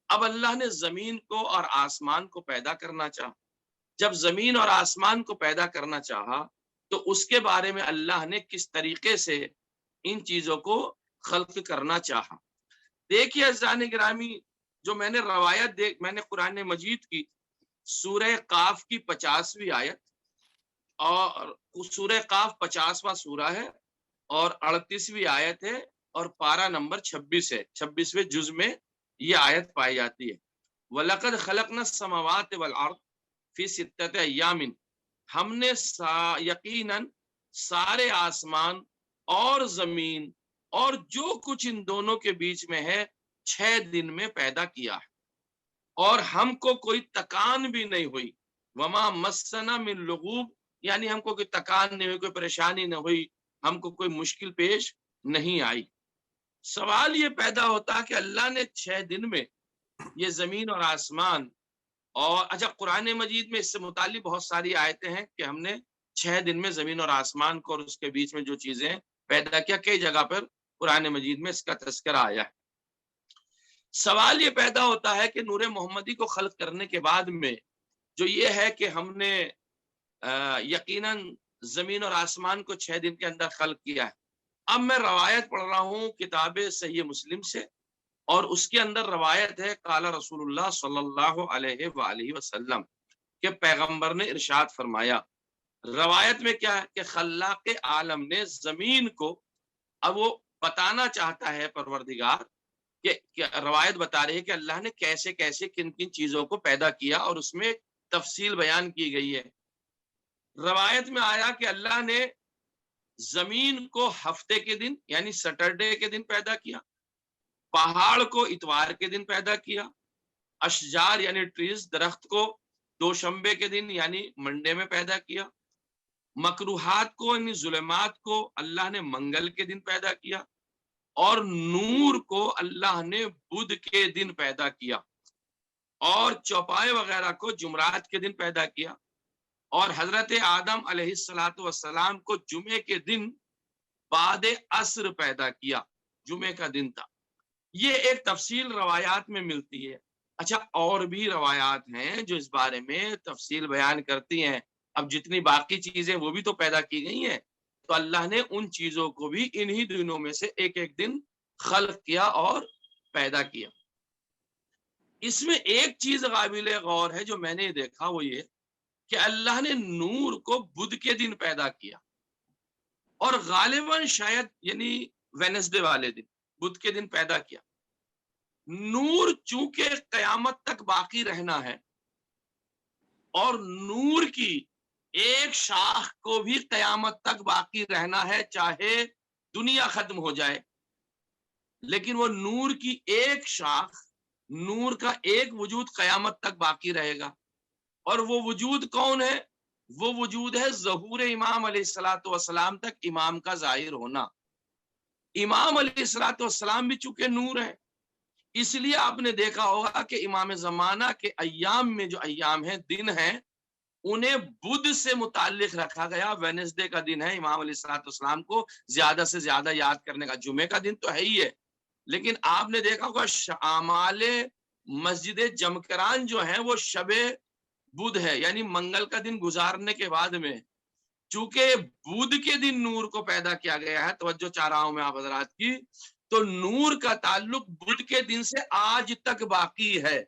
[SPEAKER 3] اب اللہ نے زمین کو اور آسمان کو پیدا کرنا چاہا. جب زمین اور آسمان کو پیدا کرنا چاہا تو اس کے بارے میں اللہ نے کس طریقے سے ان چیزوں کو خلق کرنا چاہا. دیکھیے عزیزان گرامی، جو میں نے روایت میں نے قرآن مجید کی سورہ قاف کی 50ویں آیت، اور سورہ قاف 50واں سورہ ہے اور 38ویں آیت ہے، اور پارہ نمبر 26 ہے، 26ویں جز میں یہ آیت پائی جاتی ہے. وَلَقَدْ خَلَقْنَا السَّمَاوَاتِ وَالْأَرْضَ فِي سِتَّةِ أَيَّامٍ. ہم نے یقیناً سارے آسمان اور زمین اور جو کچھ ان دونوں کے بیچ میں ہے 6 دن میں پیدا کیا ہے، اور ہم کو کوئی تکان بھی نہیں ہوئی. وما مسنا من لغوب، یعنی ہم کو کوئی تکان نہیں ہوئی، کوئی پریشانی نہ ہوئی، ہم کو کوئی مشکل پیش نہیں آئی. سوال یہ پیدا ہوتا کہ اللہ نے 6 دن میں یہ زمین اور آسمان، اور اچھا قرآن مجید میں اس سے متعلق بہت ساری آیتیں ہیں کہ ہم نے 6 دن میں زمین اور آسمان کو اور اس کے بیچ میں جو چیزیں پیدا کیا. کئی جگہ پر قرآن مجید میں اس کا تذکرہ آیا ہے. سوال یہ پیدا ہوتا ہے کہ نور محمدی کو خلق کرنے کے بعد میں جو یہ ہے کہ ہم نے یقیناً زمین اور آسمان کو 6 دن کے اندر خلق کیا ہے. اب میں روایت پڑھ رہا ہوں کتاب صحیح مسلم سے، اور اس کے اندر روایت ہے قال رسول اللہ صلی اللہ علیہ وآلہ وسلم کہ پیغمبر نے ارشاد فرمایا. روایت میں کیا ہے کہ خلاق عالم نے زمین کو، اب وہ بتانا چاہتا ہے پروردگار کہ روایت بتا رہی ہے کہ اللہ نے کیسے کیسے کن کن چیزوں کو پیدا کیا، اور اس میں تفصیل بیان کی گئی ہے. روایت میں آیا کہ اللہ نے زمین کو ہفتے کے دن یعنی سیٹرڈے کے دن پیدا کیا، پہاڑ کو اتوار کے دن پیدا کیا، اشجار یعنی ٹریز درخت کو دوشنبے کے دن یعنی منڈے میں پیدا کیا، مکروہات کو یعنی ظلمات کو اللہ نے منگل کے دن پیدا کیا، اور نور کو اللہ نے بدھ کے دن پیدا کیا، اور چوپائے وغیرہ کو جمعرات کے دن پیدا کیا، اور حضرت آدم علیہ السلام کو جمعے کے دن بعد عصر پیدا کیا، جمعے کا دن تھا۔ یہ ایک تفصیل روایات میں ملتی ہے۔ اچھا، اور بھی روایات ہیں جو اس بارے میں تفصیل بیان کرتی ہیں۔ اب جتنی باقی چیزیں وہ بھی تو پیدا کی گئی ہیں، تو اللہ نے ان چیزوں کو بھی انہی دنوں میں سے ایک ایک دن خلق کیا اور پیدا کیا۔ اس میں ایک چیز قابل غور ہے جو میں نے دیکھا، وہ یہ کہ اللہ نے نور کو بدھ کے دن پیدا کیا، اور غالباً شاید یعنی وینسڈے والے دن، بدھ کے دن پیدا کیا۔ نور چونکہ قیامت تک باقی رہنا ہے، اور نور کی ایک شاخ کو بھی قیامت تک باقی رہنا ہے، چاہے دنیا ختم ہو جائے، لیکن وہ نور کی ایک شاخ، نور کا ایک وجود قیامت تک باقی رہے گا۔ اور وہ وجود کون ہے؟ وہ وجود ہے ظہور امام علیہ السلام تک امام کا ظاہر ہونا۔ امام علیہ السلام بھی چونکہ نور ہے، اس لیے آپ نے دیکھا ہوگا کہ امام زمانہ کے ایام میں جو ایام ہیں، دن ہیں، انہیں بدھ سے متعلق رکھا گیا۔ وینسڈے کا دن ہے، امام علیہ السلام کو زیادہ سے زیادہ یاد کرنے کا۔ جمعے کا دن تو ہے ہی ہے، لیکن آپ نے دیکھا ہوگا اعمال مسجد جمکران جو ہیں وہ شب بدھ ہے، یعنی منگل کا دن گزارنے کے بعد میں، چونکہ بدھ کے دن نور کو پیدا کیا گیا ہے، توجہ چاہ رہا ہوں میں آپ حضرات کی، تو نور کا تعلق بدھ کے دن سے آج تک باقی ہے۔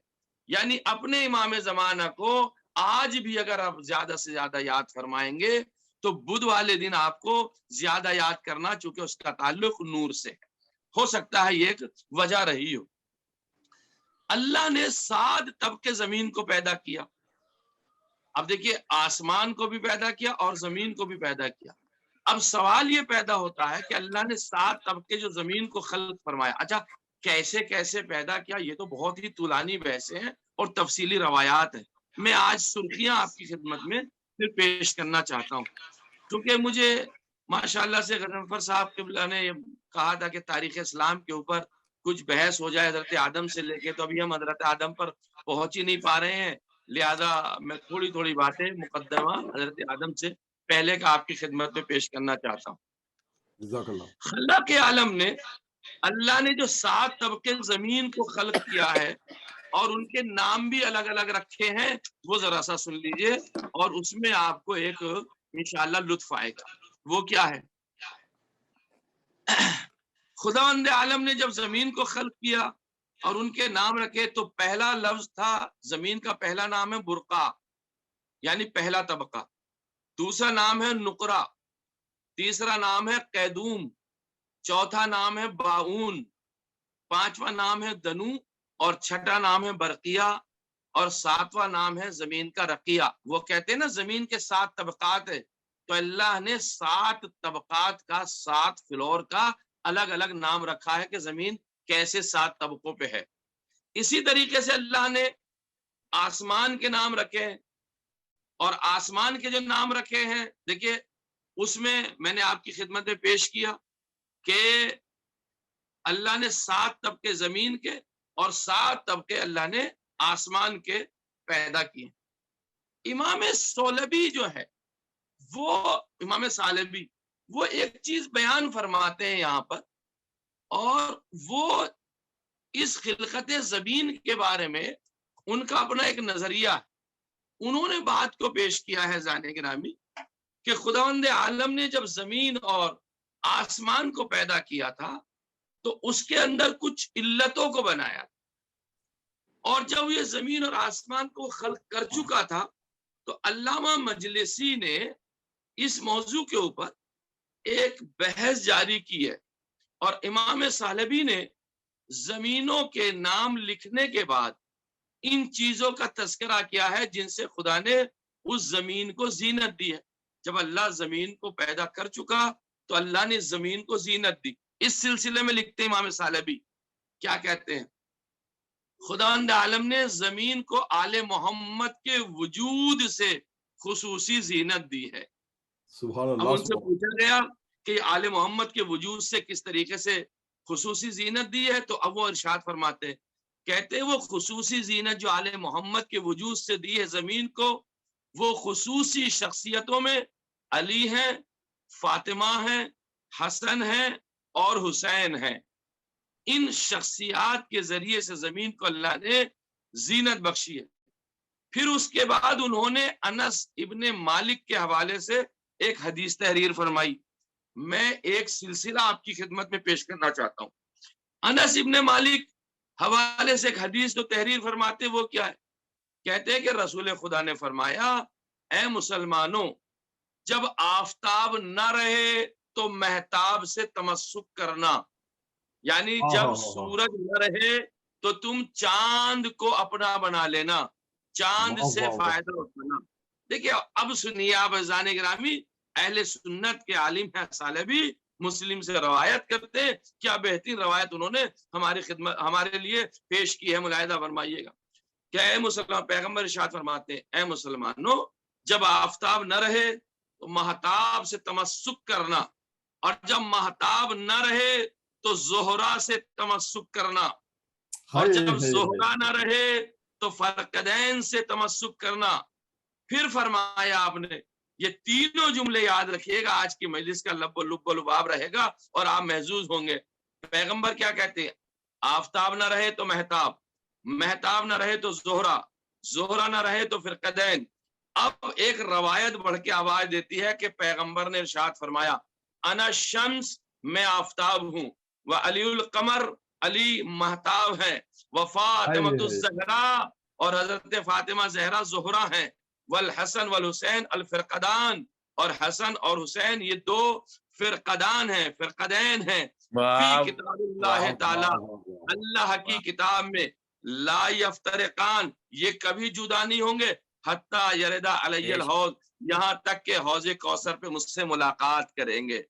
[SPEAKER 3] یعنی اپنے امام زمانہ کو آج بھی اگر آپ زیادہ سے زیادہ یاد فرمائیں گے تو بدھ والے دن آپ کو زیادہ یاد کرنا، چونکہ اس کا تعلق نور سے ہے۔ ہو سکتا ہے یہ ایک وجہ رہی ہو۔ اللہ نے 7 طبقے زمین کو پیدا کیا۔ اب دیکھیے، آسمان کو بھی پیدا کیا اور زمین کو بھی پیدا کیا۔ اب سوال یہ پیدا ہوتا ہے کہ اللہ نے 7 طبقے جو زمین کو خلق فرمایا، اچھا کیسے کیسے پیدا کیا؟ یہ تو بہت ہی طولانی بحثیں ہیں اور تفصیلی روایات ہیں۔ میں آج سرخیاں آپ کی خدمت میں پھر پیش کرنا چاہتا ہوں، کیونکہ مجھے ماشاءاللہ سے غضنفر صاحب قبلہ نے کہا تھا کہ تاریخ اسلام کے اوپر کچھ بحث ہو جائے حضرت آدم سے لے کے، تو ابھی ہم حضرت آدم پر پہنچ ہی نہیں پا رہے ہیں، لہذا میں تھوڑی تھوڑی باتیں مقدمہ حضرت آدم سے پہلے کا آپ کی خدمت میں پیش کرنا چاہتا ہوں۔
[SPEAKER 2] جزاک اللہ۔
[SPEAKER 3] خلق عالم نے، اللہ نے جو 7 طبقے زمین کو خلق کیا ہے اور ان کے نام بھی الگ الگ رکھے ہیں، وہ ذرا سا سن لیجئے، اور اس میں آپ کو ایک انشاءاللہ لطف آئے گا۔ وہ کیا ہے؟ خداوند عالم نے جب زمین کو خلق کیا اور ان کے نام رکھے، تو پہلا لفظ تھا، زمین کا پہلا نام ہے برقع، یعنی پہلا طبقہ۔ دوسرا نام ہے نقرہ، تیسرا نام ہے قیدوم، چوتھا نام ہے باؤن، پانچواں نام ہے دنو، اور چھٹا نام ہے برقیہ، اور 7واں نام ہے زمین کا رقیہ۔ وہ کہتے ہیں نا زمین کے 7 طبقات ہے، تو اللہ نے 7 طبقات کا، 7 فلور کا الگ الگ نام رکھا ہے کہ زمین کیسے 7 طبقوں پہ ہے۔ اسی طریقے سے اللہ نے آسمان کے نام رکھے ہیں، اور آسمان کے جو نام رکھے ہیں، دیکھیے اس میں نے آپ کی خدمت میں پیش کیا کہ اللہ نے 7 طبقے زمین کے اور 7 طبقے اللہ نے آسمان کے پیدا کیے۔ امام سولبی جو ہے، وہ امام سالبی، وہ ایک چیز بیان فرماتے ہیں یہاں پر، اور وہ اس خلقت زمین کے بارے میں ان کا اپنا ایک نظریہ ہے۔ انہوں نے بات کو پیش کیا ہے زانے گرامی کہ خداوند عالم نے جب زمین اور آسمان کو پیدا کیا تھا تو اس کے اندر کچھ علتوں کو بنایا تھا، اور جب یہ زمین اور آسمان کو خلق کر چکا تھا تو علامہ مجلسی نے اس موضوع کے اوپر ایک بحث جاری کی ہے، اور امام سالبی نے زمینوں کے نام لکھنے کے بعد ان چیزوں کا تذکرہ کیا ہے جن سے خدا نے اس زمین کو زینت دی ہے۔ جب اللہ زمین کو پیدا کر چکا تو اللہ نے زمین کو زینت دی۔ اس سلسلے میں لکھتے ہیں امام سالبی، کیا کہتے ہیں؟ خداوند عالم نے زمین کو آل محمد کے وجود سے خصوصی زینت دی ہے،
[SPEAKER 2] سبحان
[SPEAKER 3] اب
[SPEAKER 2] اللہ
[SPEAKER 3] ان سے پوچھا گیا کہ آل محمد کے وجود سے کس طریقے سے خصوصی زینت دی ہے، تو اب وہ ارشاد فرماتے ہیں، کہتے ہیں وہ خصوصی زینت جو آل محمد کے وجود سے دی ہے زمین کو، وہ خصوصی شخصیتوں میں علی ہیں، فاطمہ ہیں، حسن ہیں اور حسین ہیں۔ ان شخصیات کے ذریعے سے زمین کو اللہ نے زینت بخشی ہے۔ پھر اس کے بعد انہوں نے انس ابن مالک کے حوالے سے ایک حدیث تحریر فرمائی، میں ایک سلسلہ آپ کی خدمت میں پیش کرنا چاہتا ہوں۔ انس ابن مالک حوالے سے ایک حدیث تو تحریر فرماتے، وہ کیا ہے؟ کہتے ہیں کہ رسول خدا نے فرمایا، اے مسلمانوں، جب آفتاب نہ رہے تو مہتاب سے تمسک کرنا، یعنی جب سورج نہ رہے تو تم چاند کو اپنا بنا لینا، چاند سے فائدہ اٹھانا۔ دیکھیے اب سنیے آپ عزیزان گرامی، اہل سنت کے عالم ہیں سالبی مسلم سے روایت کرتے ہیں، کیا بہترین روایت انہوں نے ہماری خدمت ہمارے لیے پیش کی ہے، ملاحظہ فرمائیے گا کہ اے مسلمان، پیغمبر ارشاد فرماتے ہیں، اے مسلمانوں، جب آفتاب نہ رہے تو مہتاب سے تمسک کرنا، اور جب مہتاب نہ رہے تو زہرا سے تمسک کرنا، اور جب زہرا نہ رہے تو فرقدین سے تمسک کرنا۔ پھر فرمایا آپ نے، یہ تینوں جملے یاد رکھیے گا، آج کی مجلس کا لب و لباب رہے گا اور آپ محظوظ ہوں گے۔ پیغمبر کیا کہتے ہیں؟ آفتاب نہ رہے تو مہتاب، مہتاب نہ رہے تو زہرا، زہرا نہ رہے تو فرقدین۔ اب ایک روایت بڑھ کے آواز دیتی ہے کہ پیغمبر نے ارشاد فرمایا، انا شمس، میں آفتاب ہوں، وعلی القمر، علی مہتاب ہے، وفاطمۃ الزہرا، اور حضرت فاطمہ زہرا زہرا ہیں، والحسن والحسین الفرقدان، اور حسن اور حسین یہ دو فرقدان ہیں، فرقدین ہیں، فی کتاب اللہ تعالی، اللہ کی کتاب میں، لا یفترقان، یہ کبھی جدا نہیں ہوں گے، حتی یردا علی الحوض، یہاں تک کہ حوض کوثر پہ مجھ سے ملاقات کریں گے۔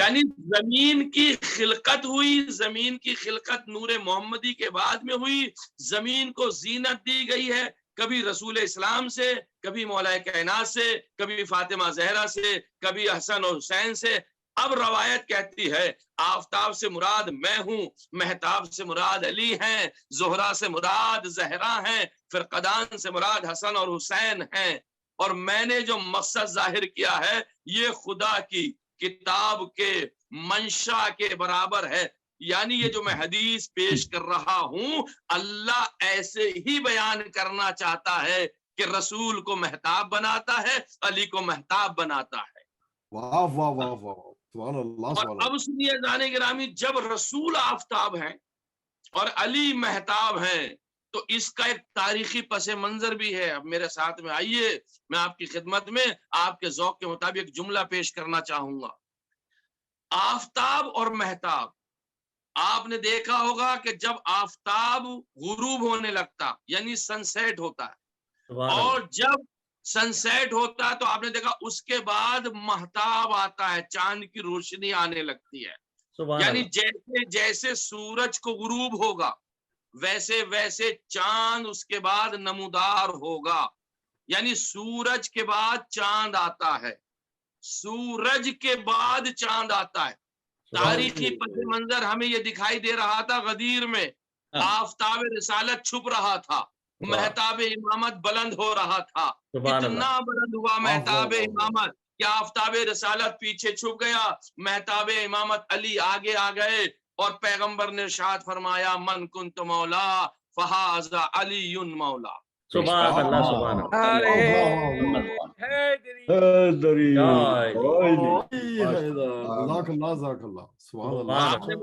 [SPEAKER 3] یعنی زمین کی خلقت ہوئی، زمین کی خلقت نور محمدی کے بعد میں ہوئی، زمین کو زینت دی گئی ہے، کبھی رسول اسلام سے، کبھی مولا کائنات سے، کبھی فاطمہ زہرا سے، کبھی حسن اور حسین سے۔ اب روایت کہتی ہے آفتاب سے مراد میں ہوں، مہتاب سے مراد علی ہیں، زہرا سے مراد زہرا ہیں، فرقدان سے مراد حسن اور حسین ہیں، اور میں نے جو مقصد ظاہر کیا ہے یہ خدا کی کتاب کے منشا کے برابر ہے۔ یعنی یہ جو میں حدیث پیش کر رہا ہوں، اللہ ایسے ہی بیان کرنا چاہتا ہے کہ رسول کو مہتاب بناتا ہے، علی کو مہتاب بناتا ہے۔
[SPEAKER 2] واہ واہ واہ واہ، سبحان اللہ۔
[SPEAKER 3] اور اب سنیے جانے گرامی، جب رسول آفتاب ہیں اور علی مہتاب ہیں تو اس کا ایک تاریخی پس منظر بھی ہے۔ اب میرے ساتھ میں آئیے، میں آپ کی خدمت میں آپ کے ذوق کے مطابق جملہ پیش کرنا چاہوں گا۔ آفتاب اور مہتاب، آپ نے دیکھا ہوگا کہ جب آفتاب غروب ہونے لگتا یعنی سن سیٹ ہوتا ہے، اور جب سن سیٹ ہوتا ہے تو آپ نے دیکھا اس کے بعد مہتاب آتا ہے، چاند کی روشنی آنے لگتی ہے۔ یعنی جیسے جیسے سورج کو غروب ہوگا ویسے ویسے چاند اس کے بعد نمودار ہوگا، یعنی سورج کے بعد چاند آتا ہے، سورج کے بعد چاند آتا ہے۔ تاریخی پس منظر ہمیں یہ دکھائی دے رہا تھا غدیر میں، آفتاب رسالت چھپ رہا تھا، مہتاب امامت بلند ہو رہا تھا، اتنا بلند ہوا مہتاب امامت کہ آفتاب رسالت پیچھے چھپ گیا، مہتاب امامت علی آگے آ گئے، اور پیغمبر نے ارشاد فرمایا، من کنت مولا فہذا علی مولا۔
[SPEAKER 4] سبحان اللہ، سبحان
[SPEAKER 3] آپ نے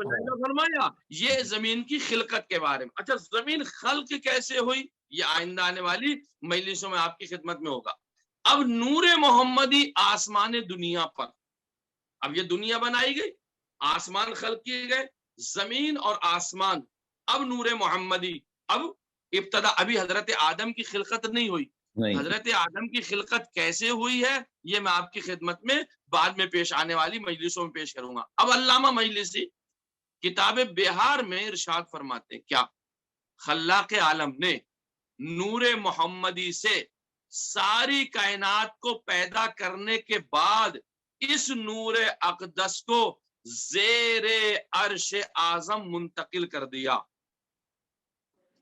[SPEAKER 3] فرمایا یہ زمین کی خلقت کے بارے میں۔ اچھا، زمین خلق کیسے ہوئی یہ آئندہ آنے والی مجلسوں میں آپ کی خدمت میں ہوگا۔ اب نور محمدی آسمان دنیا پر، اب یہ دنیا بنائی گئی، آسمان خلق کیے گئے، زمین اور آسمان، اب نور محمدی، اب ابتدا ابھی حضرت آدم کی خلقت نہیں ہوئی، حضرت آدم کی خلقت کیسے ہوئی ہے یہ میں آپ کی خدمت میں بعد میں پیش آنے والی مجلسوں میں پیش کروں گا۔ اب علامہ مجلسی کتاب بہار میں ارشاد فرماتے کیا، خلاق عالم نے نور محمدی سے ساری کائنات کو پیدا کرنے کے بعد اس نور اقدس کو زیر عرش اعظم منتقل کر دیا.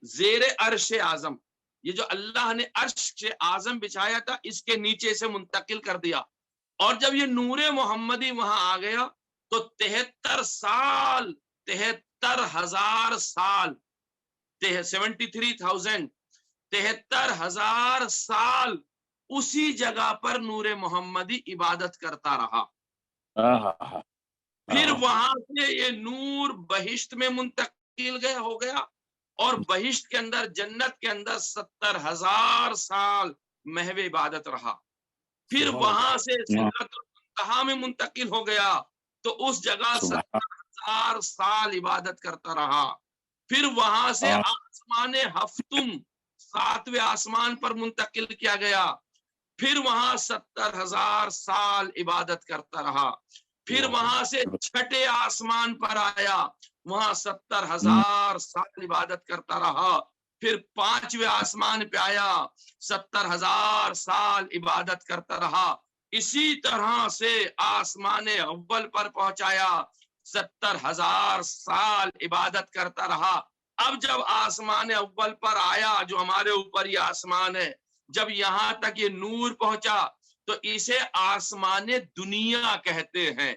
[SPEAKER 3] زیر عرش اعظم، یہ جو اللہ نے عرش اعظم بچھایا تھا اس کے نیچے سے منتقل کر دیا. اور جب یہ نور محمدی وہاں آ گیا تو 73 سال 73,000 سال 73,000 73,000 سال اسی جگہ پر نور محمدی عبادت کرتا رہا. پھر وہاں سے یہ نور بہشت میں منتقل ہو گیا اور بہشت کے اندر جنت کے اندر 70,000 سال محو عبادت رہا. پھر وہاں سے سدرۃ المنتہا میں منتقل ہو گیا تو اس جگہ 70,000 سال عبادت کرتا رہا. پھر وہاں سے آسمان ہفتم 7ویں آسمان پر منتقل کیا گیا. پھر وہاں 70,000 سال عبادت کرتا رہا. پھر وہاں سے 6ٹھے آسمان پر آیا، وہاں 70,000 سال عبادت کرتا رہا. پھر 5ویں آسمان پہ آیا، 70,000 سال عبادت کرتا رہا. اسی طرح سے آسمان اول پر پہنچایا، 70,000 سال عبادت کرتا رہا. اب جب آسمان اول پر آیا جو ہمارے اوپر یہ آسمان ہے، جب یہاں تک یہ نور پہنچا تو اسے آسمان دنیا کہتے ہیں.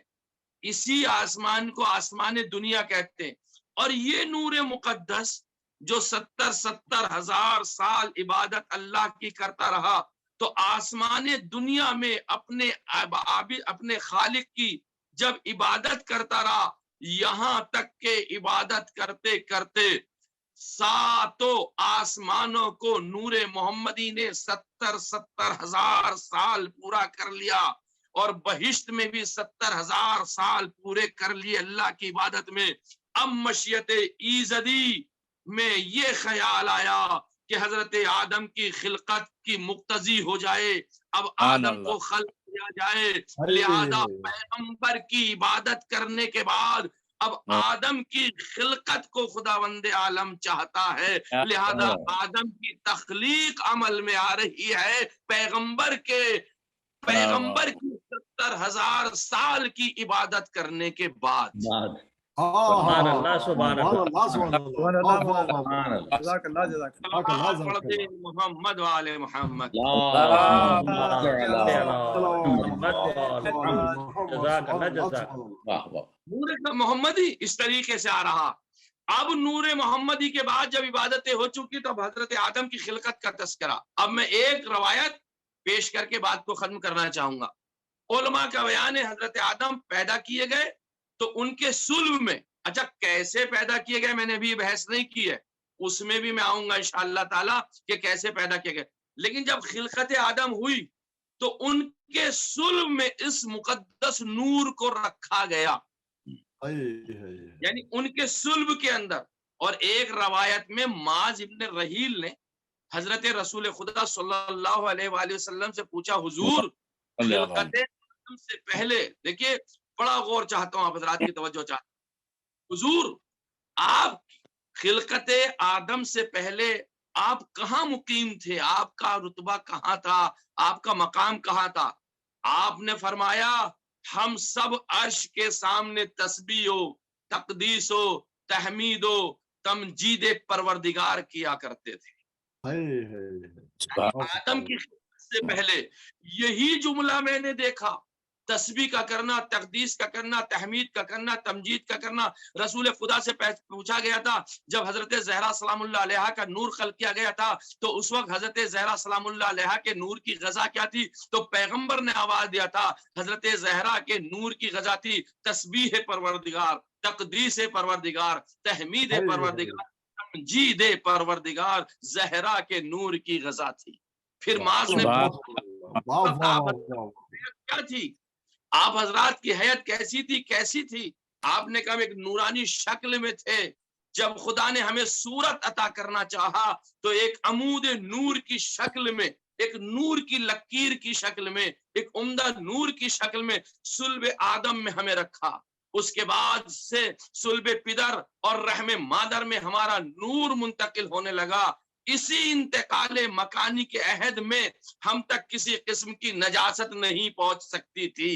[SPEAKER 3] اسی آسمان کو آسمان دنیا کہتے ہیں. اور یہ نور مقدس جو 70,000 سال عبادت اللہ کی کرتا رہا تو آسمان دنیا میں اپنے خالق کی جب عبادت کرتا رہا، یہاں تک کہ عبادت کرتے کرتے 7 آسمانوں کو نور محمدی نے 70,000 سال پورا کر لیا. اور بہشت میں بھی 70,000 سال پورے کر لیے اللہ کی عبادت میں. اب مشیت ایزدی میں یہ خیال آیا کہ حضرت آدم کی خلقت کی مقتضی ہو جائے، اب آدم کو خلق کیا جائے. لہذا پیغمبر کی عبادت کرنے کے بعد اب آدم کی خلقت کو خداوند عالم چاہتا ہے، لہذا آدم کی تخلیق عمل میں آ رہی ہے پیغمبر کی 70,000 سال کی عبادت کرنے کے بعد.
[SPEAKER 4] سبحان اللہ سبحان
[SPEAKER 3] محمد وآل محمد. نور محمدی اس طریقے سے آ رہا. اب نور محمدی کے بعد جب عبادتیں ہو چکی تو اب حضرت آدم کی خلقت کا تذکرہ. اب میں ایک روایت پیش کر کے بات کو ختم کرنا چاہوں گا. علماء کا بیان ہے حضرت آدم پیدا کیے گئے تو ان کے صلب میں، اچھا کیسے پیدا کیے گئے میں نے بھی بحث نہیں کی ہے، اس میں بھی میں آؤں گا انشاءاللہ تعالیٰ کہ کیسے پیدا کیے گئے. لیکن جب خلقت آدم ہوئی تو ان کے صلب میں اس مقدس نور کو رکھا گیا، یعنی ان کے صلب کے اندر. اور ایک روایت میں معاذ ابن رحیل نے حضرت رسول خدا صلی اللہ علیہ وآلہ وسلم سے پوچھا، حضور خلقت آدم سے پہلے، دیکھیے بڑا غور چاہتا ہوں، آپ حضرات کی توجہ چاہتا ہوں، حضور آپ خلقت آدم سے پہلے آپ کہاں مقیم تھے، آپ کا رتبہ کہاں تھا، آپ کا مقام کہاں تھا؟ آپ نے فرمایا ہم سب عرش کے سامنے تسبیح و تقدیس و تحمید و تمجید پروردگار کیا کرتے تھے. آدم کی خلقت سے پہلے یہی جملہ میں نے دیکھا، تسبیح کا کرنا، تقدیس کا کرنا، تحمید کا کرنا، تمجید کا کرنا. رسول خدا سے پوچھا گیا تھا جب حضرت زہرا سلام اللہ علیہا کا نور خلق کیا گیا تھا تو اس وقت حضرت زہرا سلام اللہ علیہا کے نور کی غذا کیا تھی؟ تو پیغمبر نے آواز دیا تھا حضرت زہرا کے نور کی غذا تھی تسبیح پروردگار، تقدیس پروردگار، تحمید پروردگار، تمجید پروردگار. زہرا کے نور کی غذا تھی. پھر معاذ نے کیا تھی؟ آپ حضرات کی حیات کیسی تھی؟ آپ نے کہا ایک نورانی شکل میں تھے. جب خدا نے ہمیں صورت عطا کرنا چاہا تو ایک عمود نور کی شکل میں، ایک نور کی لکیر کی شکل میں، ایک عمدہ نور کی شکل میں صلب آدم میں ہمیں رکھا. اس کے بعد سے صلب پدر اور رحم مادر میں ہمارا نور منتقل ہونے لگا. اسی انتقال مکانی کے عہد میں ہم تک کسی قسم کی نجاست نہیں پہنچ سکتی تھی.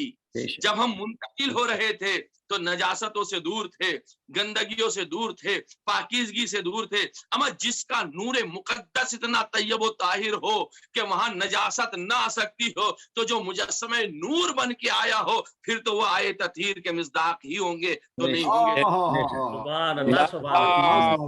[SPEAKER 3] جب ہم منتقل ہو رہے تھے تو نجاستوں سے دور تھے، گندگیوں سے دور تھے، پاکیزگی سے دور تھے. اما جس کا نور مقدس اتنا طیب و طاہر ہو کہ وہاں نجاست نہ آ سکتی ہو، تو جو مجسمہ نور بن کے آیا ہو پھر تو وہ آئے تطہیر کے مصداق ہی ہوں گے، تو نہیں ہوں گے.
[SPEAKER 4] سبحان اللہ سبحان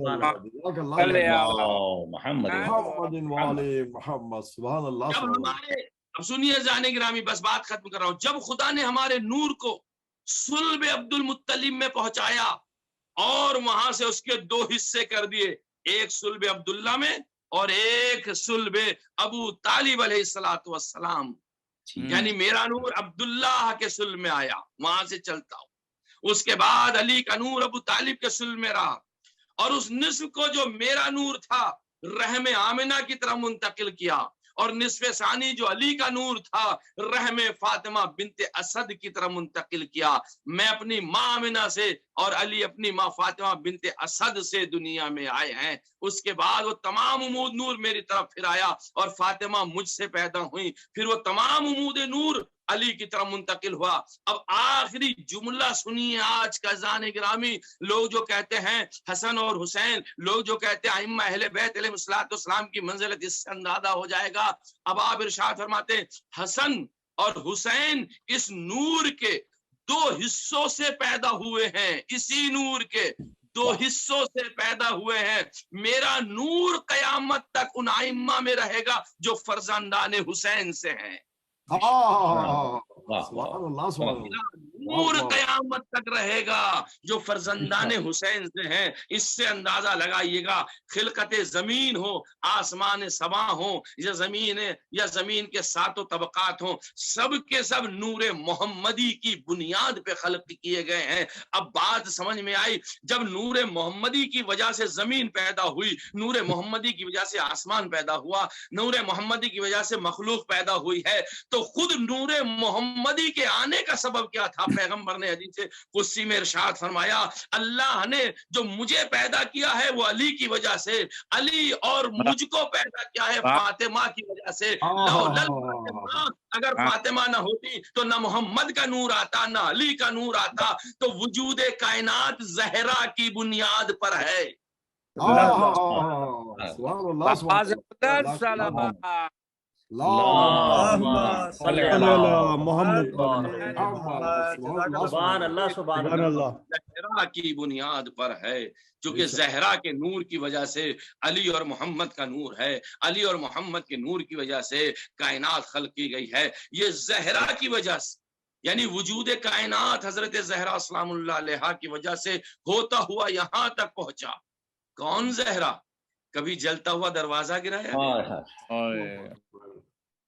[SPEAKER 4] اللہ.
[SPEAKER 3] جب ہمارے اب سنیے زانے گرامی، بس بات ختم کر رہا ہوں. جب خدا نے ہمارے نور کو صلب عبد المطلب میں پہنچایا اور وہاں سے اس کے 2 حصے کر دیے، ایک صلب عبداللہ میں اور ایک صلب ابو طالب علیہ السلام. یعنی میرا نور عبداللہ کے صلب میں آیا، وہاں سے چلتا ہوں. اس کے بعد علی کا نور ابو طالب کے صلب میں رہا، اور اس نصف کو جو میرا نور تھا رحم آمنہ کی طرف منتقل کیا، اور نصف ثانی جو علی کا نور تھا رحم فاطمہ بنت اسد کی طرف منتقل کیا. میں اپنی ماں آمنہ سے اور علی اپنی ماں فاطمہ بنت اسد سے دنیا میں آئے ہیں. اس کے بعد وہ تمام عمود نور میری طرف پھر آیا اور فاطمہ مجھ سے پیدا ہوئی. پھر وہ تمام عمود نور علی کی طرف منتقل ہوا. اب آخری جملہ سنیے آج کا زان گرامی. لوگ جو کہتے ہیں حسن اور حسین، لوگ جو کہتے ہیں ائمہ اہل بیت علیہ السلام کی منزلت اس سے اندازہ ہو جائے گا. اب آپ ارشاد فرماتے ہیں حسن اور حسین اس نور کے 2 حصوں سے پیدا ہوئے ہیں، اسی نور کے 2 حصوں سے پیدا ہوئے ہیں. میرا نور قیامت تک ان ائمہ میں رہے گا جو فرزندان حسین سے ہیں. نور قیامت تک رہے گا جو فرزندان حسین سے ہیں. اس سے اندازہ لگائیے گا خلقت زمین ہو، آسمان سما ہو، یا زمین کے 7 طبقات ہوں، سب کے سب نور محمدی کی بنیاد پہ خلق کیے گئے ہیں. اب بات سمجھ میں آئی. جب نور محمدی کی وجہ سے زمین پیدا ہوئی، نور محمدی کی وجہ سے آسمان پیدا ہوا، نور محمدی کی وجہ سے مخلوق پیدا ہوئی ہے، تو خود نور محمدی کے آنے کا سبب کیا تھا؟ پیغمبر نے حدیث قدسی میں ارشاد فرمایا اللہ نے جو مجھے پیدا کیا ہے وہ علی کی وجہ سے، علی اور مجھ کو پیدا کیا ہے فاطمہ کی وجہ سے. اگر فاطمہ نہ ہوتی تو نہ محمد کا نور آتا نہ علی کا نور آتا. تو وجود کائنات زہرا کی بنیاد پر ہے. زہرا کی بنیاد پر ہے، چونکہ زہرا کے نور کی وجہ سے علی اور محمد کا نور ہے، علی اور محمد کے نور کی وجہ سے کائنات خلق کی گئی ہے. یہ زہرا کی وجہ سے، یعنی وجود کائنات حضرت زہرا سلام اللہ علیہا کی وجہ سے ہوتا ہوا یہاں تک پہنچا. کون زہرا؟ کبھی جلتا ہوا دروازہ گرایا،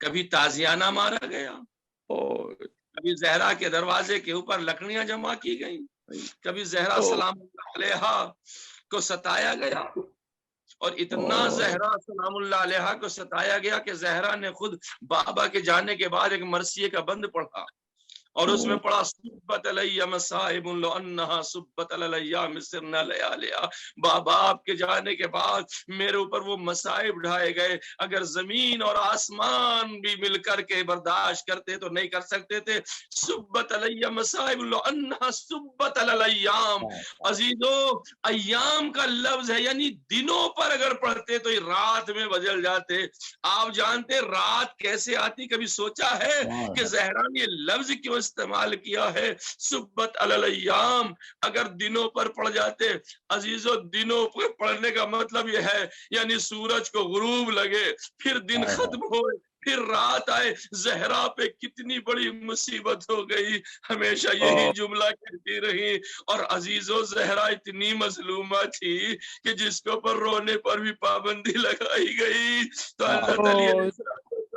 [SPEAKER 3] کبھی تازیانہ مارا گیا، کبھی زہرا کے دروازے کے اوپر لکڑیاں جمع کی گئیں، کبھی زہرا سلام اللہ علیہا کو ستایا گیا. اور اتنا زہرا سلام اللہ علیہا کو ستایا گیا کہ زہرا نے خود بابا کے جانے کے بعد ایک مرثیے کا بند پڑھا اور اس میں پڑھا صبت علی مصائب لو انہا صبت علی ایام سرنا لیالیا. بابا آپ کے جانے کے بعد میرے اوپر وہ مصائب ڈھائے گئے، اگر زمین اور آسمان بھی مل کر کے برداشت کرتے تو نہیں کر سکتے تھے. صبت علی مصائب لو انہا صبت علی ایام. عزیزو ایام کا لفظ ہے، یعنی دنوں پر اگر پڑھتے تو رات میں بدل جاتے. آپ جانتے رات کیسے آتی؟ کبھی سوچا ہے کہ زہرا نے یہ لفظ کیوں استعمال کیا ہے؟ صبت علی الایام. اگر دنوں پر پڑ جاتے عزیزو، دنوں پر پڑھنے کا مطلب یہ ہے یعنی سورج کو غروب لگے، پھر دن ختم ہوئے، پھر رات آئے. زہرا پہ کتنی بڑی مصیبت ہو گئی، ہمیشہ یہی جملہ کہتی رہی. اور عزیزو زہرا اتنی مظلومہ تھی کہ جس کے اوپر رونے پر بھی پابندی لگائی گئی. تو اللہ تعالی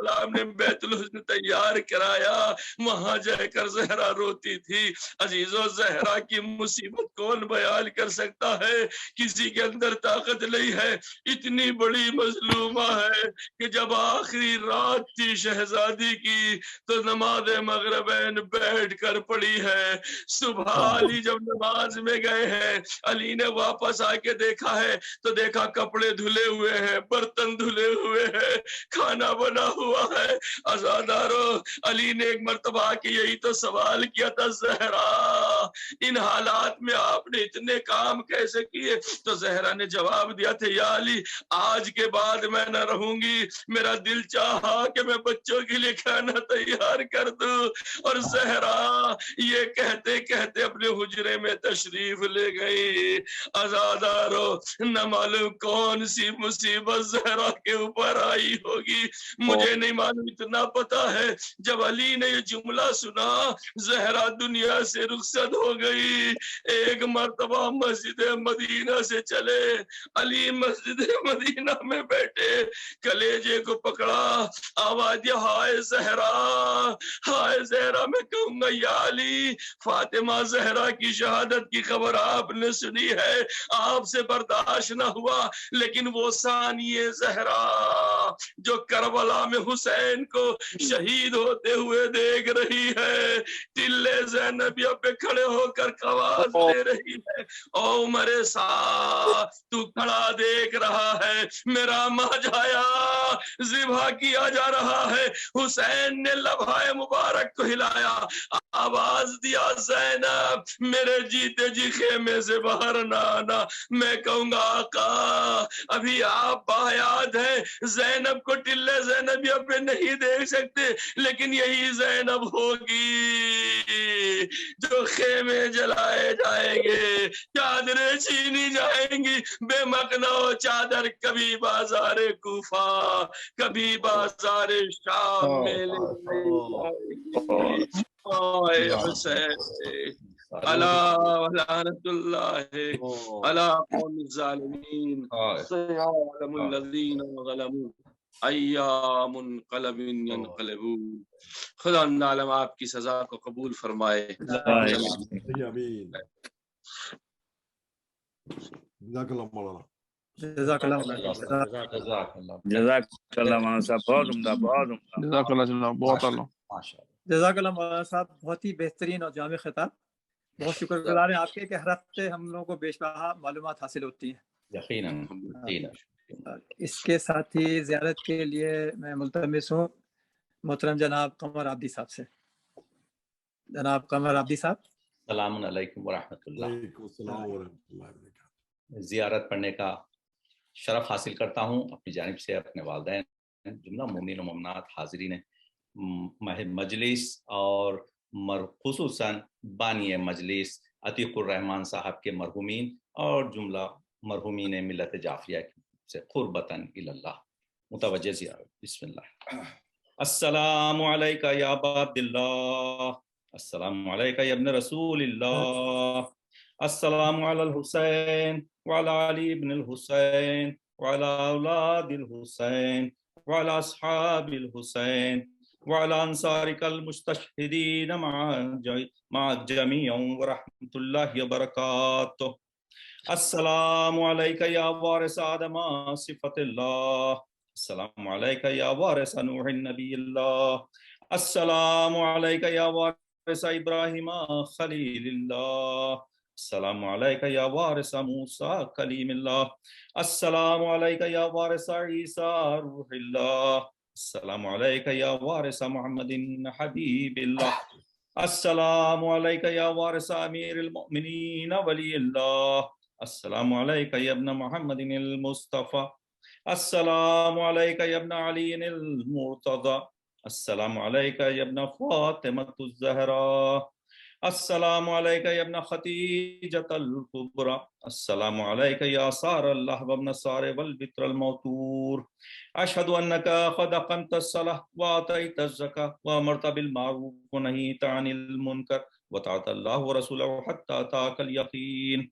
[SPEAKER 11] السلام نے بیت الحسن تیار کرایا، وہاں جا کر زہرا روتی تھی۔ عزیزو زہرا کی مصیبت کون بیان کر سکتا ہے؟ کسی کے اندر طاقت نہیں ہے، اتنی بڑی مظلومہ ہے کہ جب آخری رات تھی شہزادی کی تو نماز مغربین بیٹھ کر پڑی ہے۔ صبح علی جب نماز میں گئے ہیں، علی نے واپس آ کے دیکھا ہے تو دیکھا کپڑے دھلے ہوئے ہیں، برتن دھلے ہوئے ہیں، کھانا بنا ہوا ہے۔ عزادارو، علی نے ایک مرتبہ آ کے یہی تو سوال کیا تھا، زہرا ان حالات میں آپ نے اتنے کام کیسے کیے؟ تو زہرا نے جواب دیا تھا، یا علی آج کے بعد میں نہ رہوں گی، میرا دل چاہا کہ میں بچوں کے لیے کھانا تیار کر دوں، اور زہرا یہ کہتے کہتے اپنے حجرے میں تشریف لے گئی۔ عزادارو، نہ معلوم کون سی مصیبت زہرا کے اوپر آئی ہوگی، مجھے نہیں معلوم، اتنا پتا ہے جب علی نے یہ جملہ سنا زہرا دنیا سے رخصت ہو گئی۔ ایک مرتبہ مسجد مدینہ سے چلے، علی مسجد مدینہ میں بیٹھے، کلیجے کو پکڑا، آواز دیا، ہائے زہرا، ہائے زہرا۔ میں کہوں گا یا علی، فاطمہ زہرا کی شہادت کی خبر آپ نے سنی ہے، آپ سے برداشت نہ ہوا، لیکن وہ ثانیہ زہرا جو کربلا میں حسین کو شہید ہوتے ہوئے دیکھ رہی ہے، ٹلے زینبیہ پہ کھڑے ہو کر آواز دے رہی ہے، او عمر سعد تو کھڑا دیکھ رہا ہے، میرا ماجایا ذبح کیا جا رہا ہے۔ حسین نے لبھائے مبارک کو ہلایا، آواز دیا، زینب میرے جیتے جی خیمے سے باہر نہ آنا۔ میں کہوں گا آقا ابھی آپ باحیات ہیں، زینب کو ٹلے زینبیہ پہ نہیں دیکھ سکتے، لیکن یہی زینب ہوگی جو خیمے جلائے جائیں گے، چادریں چھینی جائیں گی، بے مقنع چادر کبھی بازار کوفہ کبھی بازار شام میں لے جائیں گی۔ اے حسین اللہ لعنت اللہ علی قوم الظالمین، سيعلم الذین ظلموا ایام منقلب ینقلبون۔ خدا عالم آپ کی سزا کو قبول فرمائے۔
[SPEAKER 2] آمین۔ جزاک اللہ مولانا۔
[SPEAKER 6] جزاک اللہ
[SPEAKER 10] جزاک اللہ مولانا صاحب، بہت عمدہ، بہت عمدہ۔
[SPEAKER 7] جزاک اللہ جناب، بہت اللہ۔
[SPEAKER 6] جزاک اللہ مولانا صاحب، بہت ہی بہترین اور جامع خطاب، بہت شکر گزار ہیں آپ کے کہ ہر ہفتے ہم لوگوں کو بیش بہا معلومات حاصل ہوتی ہیں۔
[SPEAKER 12] یقیناً۔
[SPEAKER 6] اس کے ساتھ ہی زیارت کے لیے میں ملتمس ہوں محترم جناب قمر عابدی صاحب سے۔ جناب قمر عابدی صاحب،
[SPEAKER 12] السلام علیکم ورحمۃ اللہ۔
[SPEAKER 2] وعلیکم السلام ورحمۃ اللہ وبرکاتہ۔
[SPEAKER 12] زیارت پڑھنے کا شرف حاصل کرتا ہوں اپنی جانب سے، اپنے والدین، جملہ مومنین و مومنات، حاضرین مجلس اور خصوصاً بانی مجلس عتیق الرحمان صاحب کے مرحومین اور جملہ مرحومین ملت جعفریہ سے قربتاً الی اللہ متوجہ زیارت۔ بسم اللہ۔ السلام علیکہ یا ابا عبداللہ، السلام علیکہ یا ابن رسول اللہ، السلام علی الحسین وعلی علی ابن الحسین وعلی اولاد الحسین وعلی اصحاب الحسین وعلی انصارک المستشہدین مع جمیع ورحمۃ اللہ وبرکاتہ۔ السلام علیکہ یا وارث آدم صفت اللہ، السلام علیکہ یا وارث نوح نبی اللہ، السلام علیکہ یا وارث ابراہیم خلیل اللہ، السلام علیکہ یا وارث موسیٰ کلیم اللہ، السلام علیکہ یا وارث عیسیٰ روح اللہ، السلام علیکہ یا وارث محمد حبیب اللہ، السلام علیکہ یا وارث امیر المؤمنین ولی اللہ، السلام علیکہ یا ابن محمد المصطفیٰ، السلام علیکہ یا ابن علی المرتضی، السلام علیکہ یا ابن فاطمۃ الزہراء، السلام علیکہ یا ابن خدیجۃ الکبریٰ، السلام علیکہ یا سار اللہ وابن سار والبتر الموتور، اشہد انک قد اقمت الصلاۃ وآتیت الزکاۃ وامرت بالمعروف ونہیت عن المنکر وطاعت اللہ ورسولہ حتی اتاک الیقین۔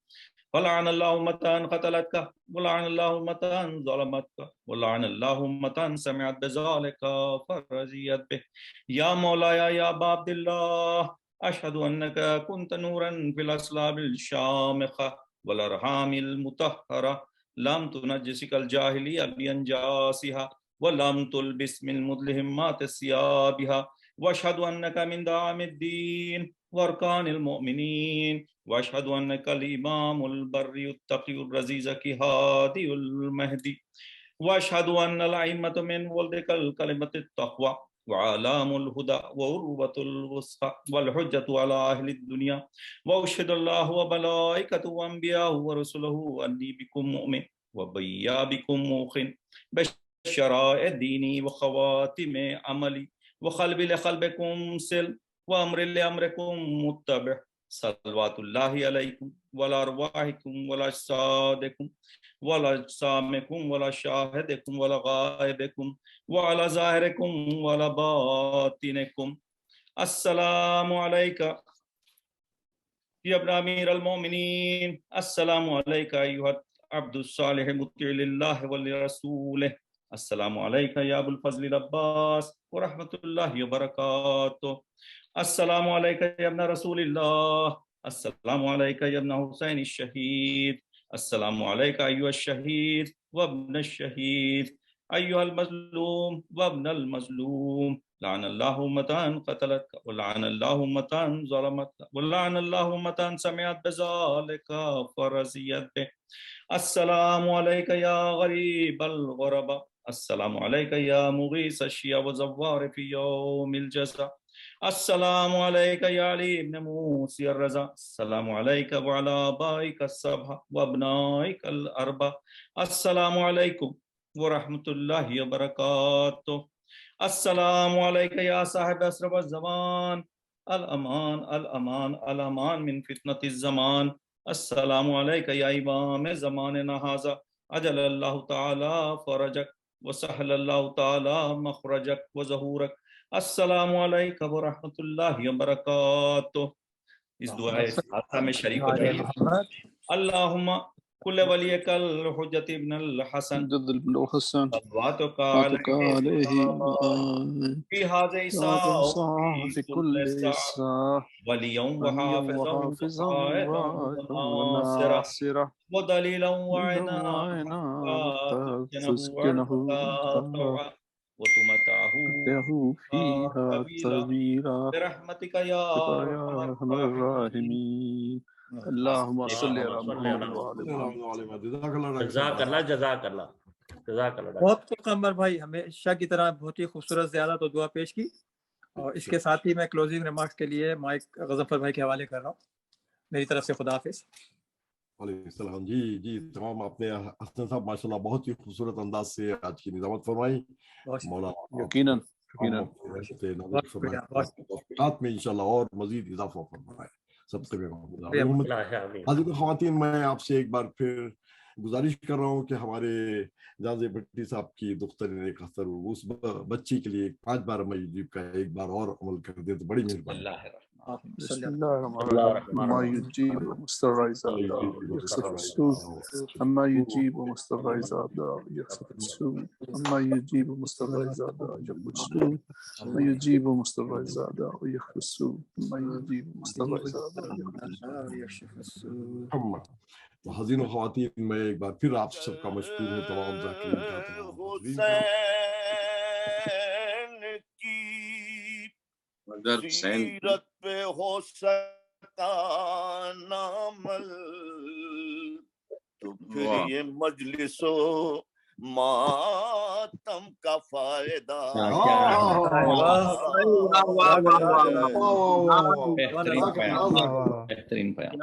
[SPEAKER 12] ولعن الله أمة قتلتك ولعن الله أمة ظلمتك ولعن الله أمة سمعت بذلك فرضيت به. يا مولاي يا أبا عبد الله أشهد أنك كنت نورا في الأصلاب الشامخة والأرحام المطهرة لم تنجسك الجاهلية بأنجاسها ولم تلبس من مدلهمات ثيابها واشهد انك من دعم الدين واركان المؤمنين واشهد انك الامام البر التقي الرزيز هادي المهدي واشهد ان الائمه من ولدك الكلمه التقوى وعلام الهدى وعروة الوثقى والحجة على أهل الدنيا وأشهد الله وملائكته وأنبياءه ورسله أني بكم مؤمن وبيا بكم موقن بشرائع ديني وخواتم عملي وقلب لقلبكم سل وأمر لأمركم متبع صلوات الله عليكم وعلى أرواحكم وعلى أجسادكم وعلى أجسامكم وعلى شاهدكم وعلى غائبكم وعلى ظاهركم وعلى باطنكم. السلام عليك يا ابن أمير المؤمنين. السلام عليك أيها العبد الصالح المطيع لله ولرسوله. السلام عليك يا أبو الفضل العباس ورحمة الله وبركاته. السلام عليك يا ابن رسول الله. السلام عليك يا ابن حسين الشهيد. السلام عليك أيها الشهيد وابن الشهيد أيها المظلوم وابن المظلوم. لعن الله أمة قتلتك ولعن الله أمة ظلمتك ولعن الله أمة سمعت بذلك فرضيت به. السلام عليك يا غريب الغرباء. السلام عليك يا مغيث الشيا وزوار في يوم الجزاء. السلام عليك يا علي بن موسى الرضا. السلام عليك وعلى آبائك السبعة وأبنائك الأربعة. السلام عليكم ورحمة الله وبركاته. السلام عليك يا صاحب أسرب الزمان. الأمان الأمان الأمان من فتنة الزمان. السلام عليك يا إمام زماننا هذا. أجل الله تعالى فرجك وسهل الله تعالى مخرجك وظهورك. السلام علیکم ورحمۃ اللہ وبرکاتہ. اس دعائے خاصہ میں شریک ہو جائیے. اللہم کل ولیک الحجت ابن الحسن صلواتک علیہ فی هذه الساعة في كل ساعة وليا وحافظا وناصرا ودليلا وعينا تسكنه وتمتعه فيها طويلا برحمتك يا ارحم الراحمين. اللهم صل على محمد.
[SPEAKER 4] جزاک اللہ جزاک اللہ جزاک اللہ.
[SPEAKER 6] بہت پیغمبر بھائی ہمیشہ کی طرح بہت ہی خوبصورت زیارت اور دعا پیش کی. اور اس کے ساتھ ہی میں کلوزنگ ریمارکس کے لیے مائک غضنفر بھائی کے حوالے کر رہا ہوں. میری طرف سے خدا حافظ.
[SPEAKER 2] وعلیکم السلام. جی تمام آپ نے حسن صاحب ماشاءاللہ بہت ہی خوبصورت انداز سے آج کی نظامت فرمائی. مولا یقیناً میں انشاءاللہ اور مزید اضافہ فرمائے. سب سے حاضرین خواتین میں آپ سے ایک بار پھر گزارش کر رہا ہوں کہ ہمارے جازے بھٹی صاحب کی دختر اختر اس بچی کے لیے 5 بار میوجیب کا ایک بار اور عمل کر دیں تو بڑی مہربانی.
[SPEAKER 7] بسم الله الرحمن الرحيم. ما يجيب مستر إذا يخسف السوء أما يجيب مستر إذا يخسف السوء أما يجيب مستر إذا يخسف السوء أما يجيب مستر إذا يخسف السوء أما يجيب مستر إذا يخسف السوء.
[SPEAKER 2] تو حاضرین و خواتین میں ایک بار پھر آپ سب کا مشکور ہوں. تمام ذاکرین
[SPEAKER 1] اگر سیرت پہ ہو سکتا نامل تو پھر یہ مجلس و ماتم کا فائدہ.
[SPEAKER 12] بہترین بیان.